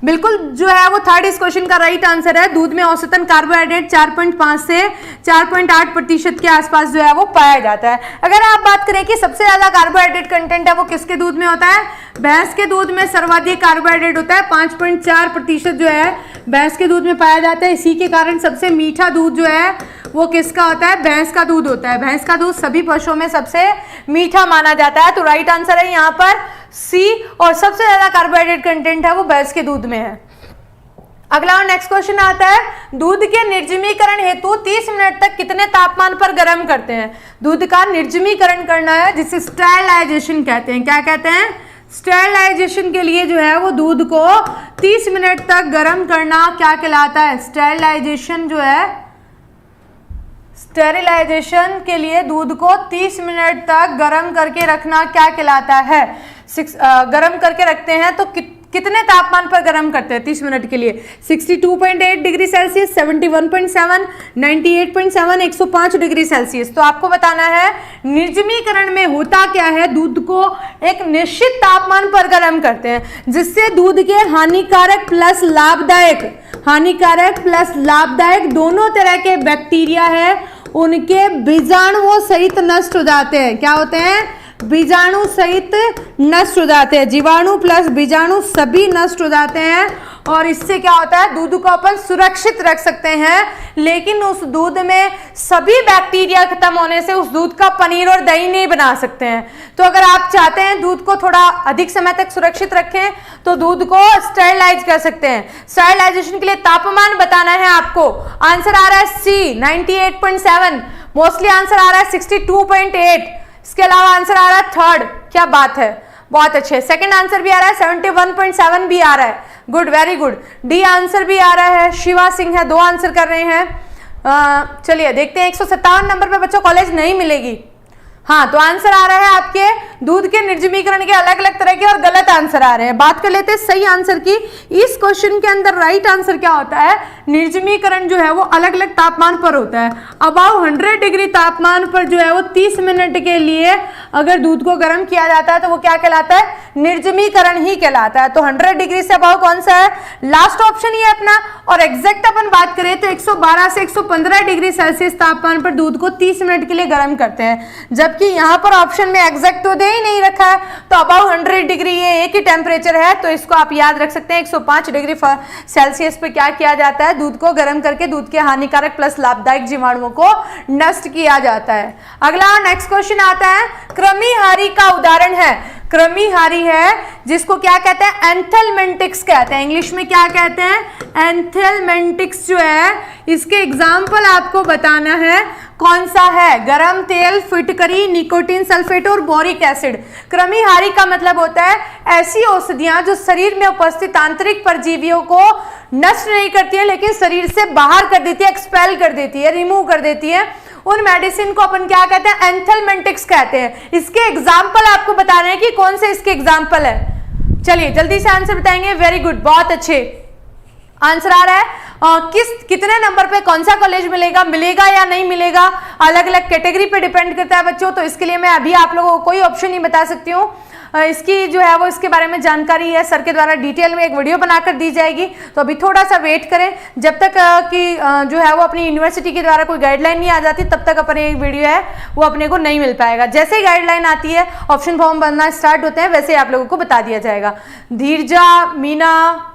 बिल्कुल जो है वो थर्ड इस क्वेश्चन का राइट आंसर है। दूध में औसतन कार्बोहाइड्रेट 4.5 से 4.8% के आसपास जो है वो पाया जाता है। अगर आप बात करें कि सबसे ज्यादा कार्बोहाइड्रेट कंटेंट है वो किसके दूध में होता है? भैंस के दूध में सर्वाधिक कार्बोहाइड्रेट होता है, 5.4% जो है भैंस के दूध में पाया जाता है। इसी के कारण सबसे मीठा दूध जो है वो किसका होता है? भैंस का दूध होता है। भैंस का दूध सभी पशुओं में सबसे मीठा माना जाता है। तो राइट आंसर है यहाँ पर सी, और सबसे ज्यादा कार्बोहाइड्रेट कंटेंट है वो भैंस के दूध में है। अगला और नेक्स्ट क्वेश्चन आता है, दूध के निर्जमीकरण हेतु 30 मिनट तक कितने तापमान पर गर्म करते हैं? दूध का निर्जमीकरण करना है जिसे स्टेरिलाइजेशन कहते हैं। क्या कहते हैं? स्टेरिलाइजेशन के लिए जो है वो दूध को 30 मिनट तक गर्म करना क्या कहलाता है? स्टेरिलाइजेशन जो है, स्टेरिलाइजेशन के लिए दूध को 30 मिनट तक गर्म करके रखना क्या कहलाता है? गर्म करके रखते हैं तो कितने तापमान पर गर्म करते हैं 30 मिनट के लिए? 62.8 डिग्री सेल्सियस, 71.7, 98.7, 105 डिग्री सेल्सियस। तो आपको बताना है निर्जमीकरण में होता क्या है, दूध को एक निश्चित तापमान पर गर्म करते हैं जिससे दूध के हानिकारक प्लस लाभदायक दोनों तरह के बैक्टीरिया है उनके बीजाणुओं सहित नष्ट हो जाते हैं। क्या होते हैं? बीजाणु सहित नष्ट हो जाते हैं। जीवाणु प्लस बीजाणु सभी नष्ट हो जाते हैं और इससे क्या होता है, दूध को अपन सुरक्षित रख सकते हैं, लेकिन उस दूध में सभी बैक्टीरिया खत्म होने से उस दूध का पनीर और दही नहीं बना सकते हैं। तो अगर आप चाहते हैं दूध को थोड़ा अधिक समय तक सुरक्षित रखें तो दूध को स्टेरिलाइज कर सकते हैं। स्टेरिलाइजेशन के लिए तापमान बताना है आपको। आंसर आ रहा है सी 98.7, मोस्टली आंसर आ रहा है 62.8, इसके अलावा आंसर आ रहा है थर्ड। क्या बात है, बहुत अच्छे। सेकंड आंसर भी आ रहा है 71.7 भी आ रहा है, good, very good. D answer भी आ रहा है, शिवा सिंह है, 2 आंसर कर रहे हैं। चलिए देखते हैं 157 नंबर पे बच्चों कॉलेज नहीं मिलेगी। हाँ, तो आंसर आ रहा है आपके दूध के निर्जमीकरण के अलग अलग तरह के और गलत आंसर आ रहे हैं। बात कर लेते हैं सही आंसर की। इस क्वेश्चन के अंदर राइट आंसर क्या होता है? निर्जमीकरण जो है वो अलग अलग तापमान पर होता है। अबाव 100 डिग्री तापमान पर जो है वो 30 मिनट के लिए अगर दूध को गर्म किया जाता है तो वो क्या कहलाता है? निर्जमीकरण ही कहलाता है। तो 100 डिग्री से अबाव कौन सा है? लास्ट ऑप्शन ही है अपना। और एग्जैक्ट अपन बात करें तो 112 से 115 डिग्री सेल्सियस तापमान पर दूध को 30 मिनट के लिए गर्म करते हैं, जबकि यहाँ पर ऑप्शन में एग्जैक्ट तो दे ही नहीं रखा है। तो अबाव 100 डिग्री ये एक ही टेम्परेचर है, तो इसको आप याद रख सकते हैं। 105 डिग्री सेल्सियस पे क्या किया जाता है? दूध को गर्म करके दूध के हानिकारक प्लस लाभदायक जीवाणुओं को नष्ट किया जाता है। अगला नेक्स्ट क्वेश्चन आता है, कृमिहारी का उदाहरण है। कृमिहारी है जिसको क्या कहते हैं? एंथेलमेंटिक्स कहते हैं। इंग्लिश में क्या कहते हैं? एंथेलमेंटिक्स जो है, इसके एग्जाम्पल आपको बताना है। कौन सा है? गरम तेल, फिटकरी, निकोटीन सल्फेट और बोरिक एसिड। कृमिहारी का मतलब होता है ऐसी औषधियां जो शरीर में उपस्थित आंतरिक परजीवियों को नष्ट नहीं करती है लेकिन शरीर से बाहर कर देती है, एक्सपेल कर देती है, रिमूव कर देती है। उन मेडिसिन को अपन क्या कहते हैं? एंथेलमेंटिक्स कहते हैं। इसके एग्जाम्पल आपको बता रहे हैं कि कौन से इसके एग्जाम्पल है। चलिए जल्दी से आंसर बताएंगे। वेरी गुड, बहुत अच्छे आंसर आ रहा है। कितने नंबर पे कौन सा कॉलेज मिलेगा या नहीं मिलेगा, अलग अलग कैटेगरी पे डिपेंड करता है बच्चों। तो इसके लिए मैं अभी आप लोगों को कोई ऑप्शन नहीं बता सकती हूँ। इसकी जो है वो इसके बारे में जानकारी है, सर के द्वारा डिटेल में एक वीडियो बनाकर दी जाएगी। तो अभी थोड़ा सा वेट करें, जब तक कि जो है वो अपनी यूनिवर्सिटी के द्वारा कोई गाइडलाइन नहीं आ जाती तब तक अपने एक वीडियो है वो अपने को नहीं मिल पाएगा। जैसे ही गाइडलाइन आती है, ऑप्शन फॉर्म बनना स्टार्ट होते हैं, वैसे ही आप लोगों को बता दिया जाएगा। धीरजा, मीना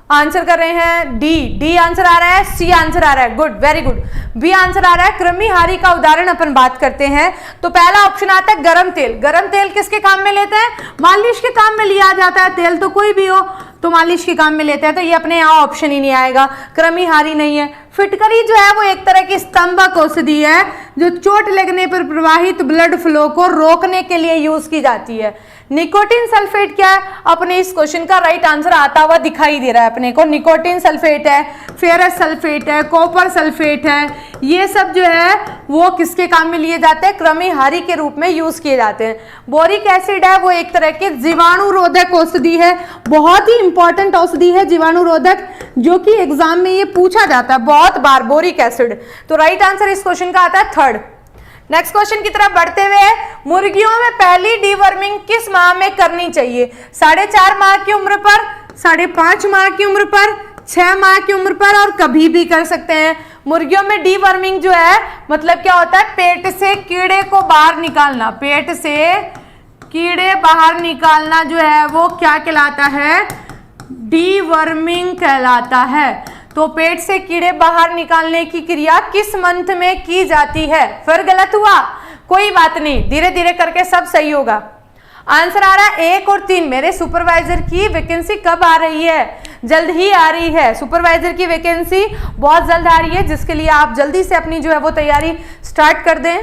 आंसर कर रहे हैं डी आंसर आ रहा है, सी आंसर आ रहा है, good, very good. B answer आ रहा है। कृमिहारी का उदाहरण अपन बात करते हैं तो पहला ऑप्शन आता है गरम तेल। गरम तेल किसके काम में लेते हैं? मालिश के काम में लिया जाता है। तेल तो कोई भी हो तो मालिश के काम में लेते हैं, तो ये अपने यहाँ ऑप्शन ही नहीं आएगा, कृमिहारी नहीं है। फिटकरी जो है वो एक तरह की स्तंभक औषधि है जो चोट लगने पर प्रवाहित ब्लड फ्लो को रोकने के लिए यूज की जाती है। निकोटीन सल्फेट क्या है? अपने इस क्वेश्चन का राइट आंसर आता हुआ दिखाई दे रहा है अपने को। निकोटीन सल्फेट है, फेरस सल्फेट है, कॉपर सल्फेट है, ये सब जो है वो किसके काम में लिए जाते हैं? कृमिहारी के रूप में यूज किए जाते हैं। बोरिक एसिड है वो एक तरह के जीवाणु रोधक औषधि है, बहुत ही इंपॉर्टेंट औषधि है जीवाणु रोधक, जो कि एग्जाम में ये पूछा जाता है बहुत बार, बोरिक एसिड। तो राइट आंसर इस क्वेश्चन का आता है थर्ड। नेक्स्ट क्वेश्चन की तरफ बढ़ते हुए, मुर्गियों में पहली डीवर्मिंग किस माह में करनी चाहिए? 4.5 माह की उम्र पर, 5.5 माह की उम्र पर, 6 माह की उम्र पर और कभी भी कर सकते हैं। मुर्गियों में डीवर्मिंग जो है मतलब क्या होता है? पेट से कीड़े को बाहर निकालना। पेट से कीड़े बाहर निकालना जो है वो क्या कहलाता है? डीवर्मिंग कहलाता है। तो पेट से कीड़े बाहर निकालने की क्रिया किस मंथ में की जाती है? फिर गलत हुआ, कोई बात नहीं, धीरे धीरे करके सब सही होगा। आंसर आ रहा है 1 और 3। मेरे सुपरवाइजर की वैकेंसी कब आ रही है? जल्द ही आ रही है। सुपरवाइजर की वैकेंसी बहुत जल्द आ रही है, जिसके लिए आप जल्दी से अपनी जो है वो तैयारी स्टार्ट कर दें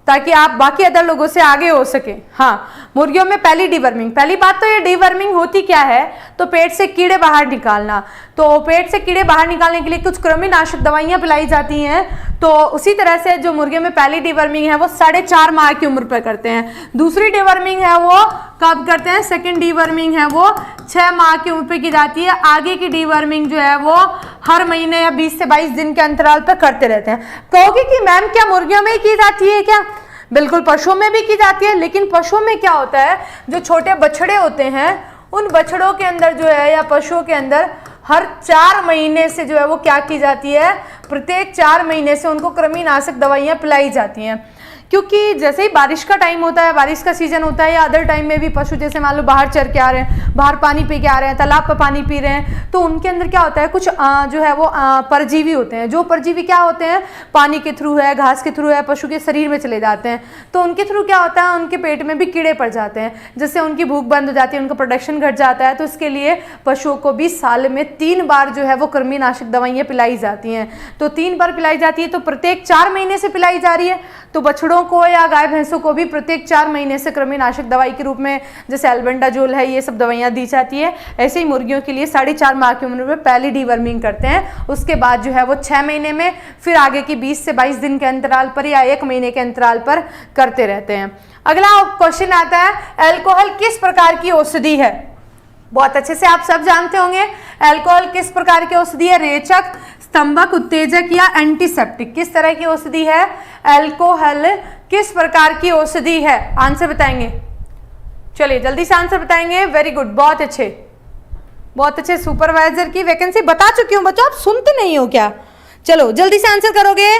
ताकि आप बाकी अदर लोगों से आगे हो सके। हाँ, मुर्गियों में पहली डीवर्मिंग, पहली बात तो ये डीवर्मिंग होती क्या है, तो पेट से कीड़े बाहर निकालना। तो पेट से कीड़े बाहर निकालने के लिए कुछ कृमिनाशक दवाइयाँ पिलाई जाती हैं। तो उसी तरह से जो मुर्गियों में पहली डीवर्मिंग है वो 4.5 माह की उम्र पर करते हैं। दूसरी डीवर्मिंग है वो कब करते हैं? सेकेंड डीवर्मिंग है वो 6 माह की उम्र पर की जाती है। आगे की डीवर्मिंग जो है वो हर महीने या 20 से 22 दिन के अंतराल पर करते रहते हैं। कहोगे कि मैम क्या मुर्गियों में ही की जाती है क्या? बिल्कुल, पशुओं में भी की जाती है, लेकिन पशुओं में क्या होता है, जो छोटे बछड़े होते हैं उन बछड़ों के अंदर जो है या पशुओं के अंदर हर 4 महीने से जो है वो क्या की जाती है, प्रत्येक 4 महीने से उनको कृमिनाशक दवाइयाँ पिलाई जाती हैं। क्योंकि जैसे ही बारिश का टाइम होता है, बारिश का सीजन होता है या अदर टाइम में भी पशु जैसे मान लो बाहर चर के आ रहे हैं, बाहर पानी पी के आ रहे हैं, तालाब पर पानी पी रहे हैं, तो उनके अंदर क्या होता है, कुछ जो है वो परजीवी होते हैं। जो परजीवी क्या होते हैं, पानी के थ्रू है, घास के थ्रू है, पशु के शरीर में चले जाते हैं। तो उनके थ्रू क्या होता है, उनके पेट में भी कीड़े पड़ जाते हैं, जिससे उनकी भूख बंद हो जाती है, उनका प्रोडक्शन घट जाता है। तो इसके लिए पशुओं को भी साल में 3 बार जो है वो कृमिनाशक दवाइयाँ पिलाई जाती हैं। तो 3 बार पिलाई जाती है, तो प्रत्येक 4 महीने से पिलाई जा रही है। तो बछड़ों को या गाय भैंसों को भी प्रत्येक 4 महीने से कृमिनाशक दवाई के रूप में जैसे एल्बेंडाजोल है, ये सब दवाइयाँ दी जाती है। ऐसे ही मुर्गियों के लिए 4.5 माह की उम्र में पहली डीवर्मिंग करते हैं। उसके बाद जो है वो 6 महीने में, फिर आगे की 20 से 22 दिन के अंतराल पर या 1 महीने के अंतराल पर करते रहते हैं। अगला क्वेश्चन आता है, अल्कोहल किस प्रकार की औषधि है? बहुत अच्छे से आप सब जानते होंगे अल्कोहल किस प्रकार की औषधि है। रेचक, स्तंभक, उत्तेजक या एंटीसेप्टिक, किस तरह की औषधि है? अल्कोहल किस प्रकार की औषधि है? आंसर बताएंगे, चलिए जल्दी से आंसर बताएंगे। वेरी गुड, बहुत अच्छे, बहुत अच्छे। सुपरवाइजर की वैकेंसी बता चुकी हूँ बच्चों, आप सुनते नहीं हो क्या? चलो जल्दी से आंसर करोगे।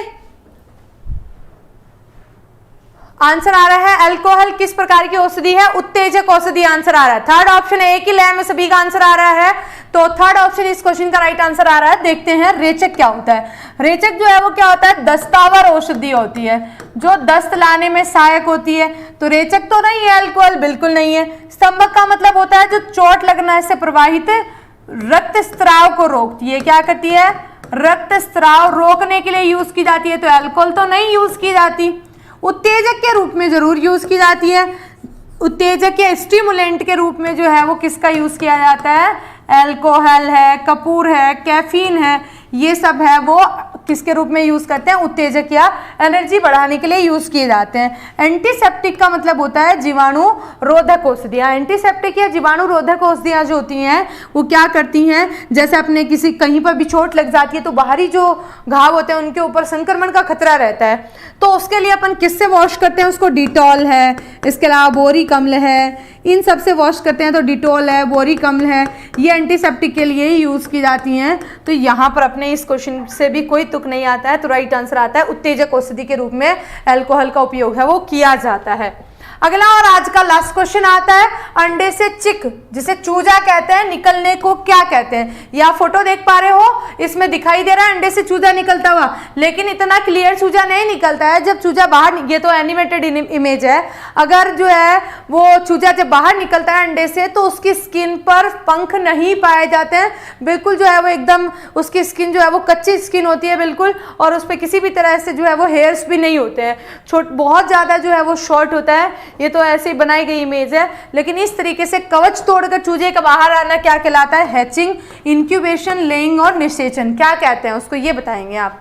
आंसर आ रहा है अल्कोहल किस प्रकार की औषधि है? उत्तेजक औषधि आंसर आ रहा है। थर्ड ऑप्शन है, एक ही लाइन में सभी का आंसर आ रहा है, तो थर्ड ऑप्शन इस क्वेश्चन का राइट आंसर आ रहा है। देखते हैं रेचक क्या होता है। रेचक जो है वो क्या होता है? दस्तावर औषधि होती है, जो दस्त लाने में सहायक होती है। तो रेचक तो नहीं है, अल्कोहल बिल्कुल नहीं है। स्तंभक का मतलब होता है जो चोट लगने से प्रवाहित रक्त स्त्राव को रोकती है। क्या करती है? रक्त स्त्राव रोकने के लिए यूज की जाती है। तो अल्कोहल तो नहीं यूज की जाती। उत्तेजक के रूप में जरूर यूज की जाती है। उत्तेजक या स्टिमुलेंट के रूप में जो है वो किसका यूज किया जाता है? अल्कोहल है, कपूर है, कैफीन है, ये सब है वो किसके रूप में यूज करते हैं? उत्तेजक या एनर्जी बढ़ाने के लिए यूज किए जाते हैं। एंटीसेप्टिक का मतलब होता है जीवाणु रोधक औषधियाँ। एंटीसेप्टिक या जीवाणु रोधक औषधियाँ जो होती हैं वो क्या करती हैं, जैसे अपने किसी कहीं पर भी चोट लग जाती है तो बाहरी जो घाव होते हैं उनके ऊपर संक्रमण का खतरा रहता है, तो उसके लिए अपन किससे वॉश करते हैं उसको? डिटॉल है, इसके अलावा बोरिक अम्ल है, इन सब से वॉश करते हैं। तो डिटॉल है, बोरिक अम्ल है, ये एंटीसेप्टिक के लिए ही यूज की जाती हैं। तो यहाँ पर अपने इस क्वेश्चन से भी कोई तुक नहीं आता है, तो राइट आंसर आता है उत्तेजक औषधि के रूप में अल्कोहल का उपयोग है वो किया जाता है। अगला और आज का लास्ट क्वेश्चन आता है, अंडे से चिक जिसे चूजा कहते हैं निकलने को क्या कहते हैं? या फोटो देख पा रहे हो, इसमें दिखाई दे रहा है अंडे से चूजा निकलता हुआ, लेकिन इतना क्लियर चूजा नहीं निकलता है। जब चूजा बाहर, ये तो एनिमेटेड इमेज है, अगर जो है वो चूजा जब बाहर निकलता है अंडे से तो उसकी स्किन पर पंख नहीं पाए जाते हैं। बिल्कुल जो है वो एकदम उसकी स्किन जो है वो कच्ची स्किन होती है बिल्कुल, और उस पर किसी भी तरह से जो है वो हेयर्स भी नहीं होते हैं। बहुत ज़्यादा जो है वो शॉर्ट होता है। ये तो ऐसे ही बनाई गई इमेज है, लेकिन इस तरीके से कवच तोड़कर चूजे का बाहर आना क्या कहलाता है? हैचिंग, इंक्यूबेशन, लेइंग और निषेचन क्या कहते हैं उसको, ये बताएंगे आप।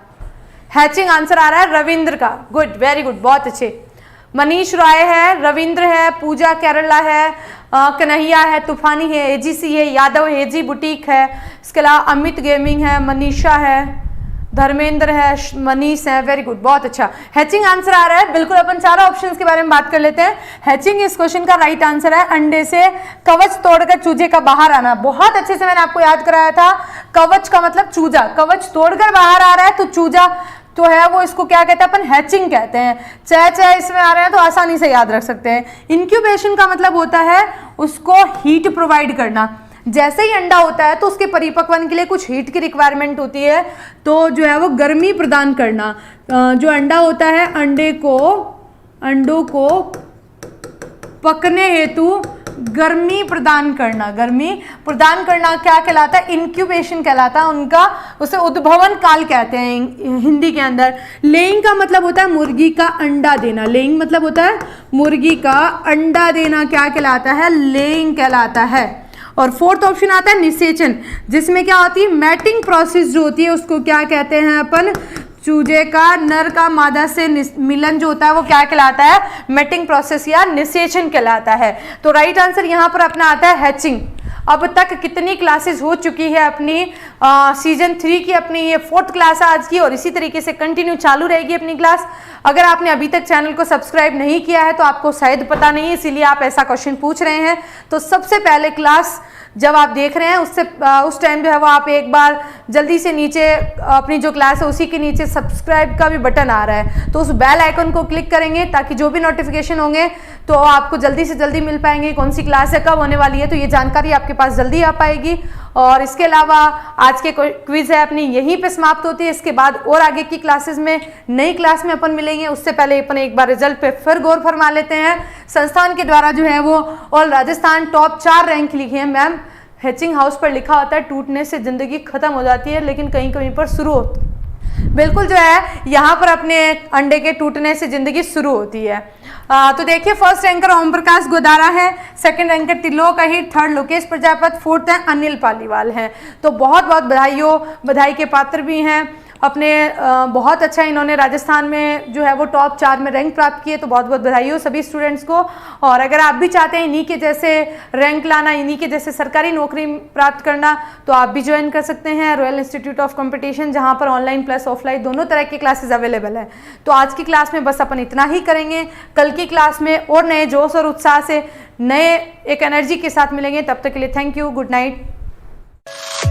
हैचिंग आंसर आ रहा है रविंद्र का। गुड, वेरी गुड, बहुत अच्छे। मनीष राय है, रविंद्र है, पूजा केरला है, कन्हैया है, तूफानी है, एजीसी है, यादव हेजी बुटीक है, इसके अलावा अमित गेमिंग है, मनीषा है, धर्मेंद्र है, मनीष है। वेरी गुड, बहुत अच्छा। हैचिंग आंसर आ रहा है। बिल्कुल, अपन सारा ऑप्शंस के बारे में बात कर लेते हैं। हैचिंग इस क्वेश्चन का राइट आंसर है। अंडे से कवच तोड़कर चूजे का बाहर आना। बहुत अच्छे से मैंने आपको याद कराया था। कवच का मतलब चूजा, कवच तोड़कर बाहर आ रहा है तो चूजा तो है वो, इसको क्या कहते हैं अपन? हैचिंग कहते हैं। चाहे इसमें आ रहे हैं तो आसानी से याद रख सकते हैं। इंक्यूबेशन का मतलब होता है उसको हीट प्रोवाइड करना। जैसे ही अंडा होता है तो उसके परिपक्वन के लिए कुछ हीट की रिक्वायरमेंट होती है, तो जो है वो गर्मी प्रदान करना। जो अंडा होता है अंडों को पकने हेतु गर्मी प्रदान करना। गर्मी प्रदान करना क्या कहलाता है? इंक्यूबेशन कहलाता है उनका, उसे उद्भवन काल कहते हैं हिंदी के अंदर। लेइंग का मतलब होता है मुर्गी का अंडा देना। लेइंग मतलब होता है मुर्गी का अंडा देना, क्या कहलाता है? लेइंग कहलाता है। और फोर्थ ऑप्शन आता है निषेचन, जिसमें क्या होती है? मैटिंग प्रोसेस जो होती है उसको क्या कहते हैं अपन? चूजे का नर का मादा से मिलन जो होता है वो क्या कहलाता है? मैटिंग प्रोसेस या निषेचन कहलाता है। तो राइट आंसर यहाँ पर अपना आता है हैचिंग। अब तक कितनी क्लासेस हो चुकी है अपनी सीजन 3 की, अपनी ये 4th क्लास है आज की, और इसी तरीके से कंटिन्यू चालू रहेगी अपनी क्लास। अगर आपने अभी तक चैनल को सब्सक्राइब नहीं किया है तो आपको शायद पता नहीं है, इसीलिए आप ऐसा क्वेश्चन पूछ रहे हैं। तो सबसे पहले क्लास जब आप देख रहे हैं उस टाइम जो है वो आप एक बार जल्दी से नीचे अपनी जो क्लास है उसी के नीचे सब्सक्राइब का भी बटन आ रहा है, तो उस बेल आइकन को क्लिक करेंगे ताकि जो भी नोटिफिकेशन होंगे तो आपको जल्दी से जल्दी मिल पाएंगे, कौन सी क्लास है, कब होने वाली है, तो ये जानकारी आपके पास जल्दी आ पाएगी। और इसके अलावा आज के क्विज है अपनी यहीं पे समाप्त होती है। इसके बाद और आगे की क्लासेस में नई क्लास में अपन मिलेंगे, उससे पहले अपन एक बार रिजल्ट पे फिर गौर फरमा लेते हैं। संस्थान के द्वारा जो है वो ऑल राजस्थान टॉप 4 रैंक लिखे हैं मैम। हैचिंग हाउस पर लिखा होता है टूटने से जिंदगी खत्म हो जाती है, लेकिन कहीं कहीं पर शुरू होती है। बिल्कुल जो है यहाँ पर अपने अंडे के टूटने से जिंदगी शुरू होती है। तो देखिए फर्स्ट रैंकर ओम प्रकाश गोदारा है, second ranker Trilok Ahir, third Lokesh Prajapat, fourth है अनिल पालीवाल हैं। तो बहुत बहुत बधाई के पात्र भी हैं अपने। बहुत अच्छा इन्होंने राजस्थान में जो है वो टॉप 4 में रैंक प्राप्त किए, तो बहुत बहुत बधाई हो सभी स्टूडेंट्स को। और अगर आप भी चाहते हैं इन्हीं के जैसे रैंक लाना, इन्हीं के जैसे सरकारी नौकरी प्राप्त करना, तो आप भी ज्वाइन कर सकते हैं रॉयल इंस्टीट्यूट ऑफ कंपटीशन, जहां पर ऑनलाइन प्लस ऑफलाइन दोनों तरह की क्लासेस अवेलेबल है। तो आज की क्लास में बस अपन इतना ही करेंगे, कल की क्लास में और नए जोश और उत्साह से नए एक एनर्जी के साथ मिलेंगे। तब तक के लिए थैंक यू, गुड नाइट।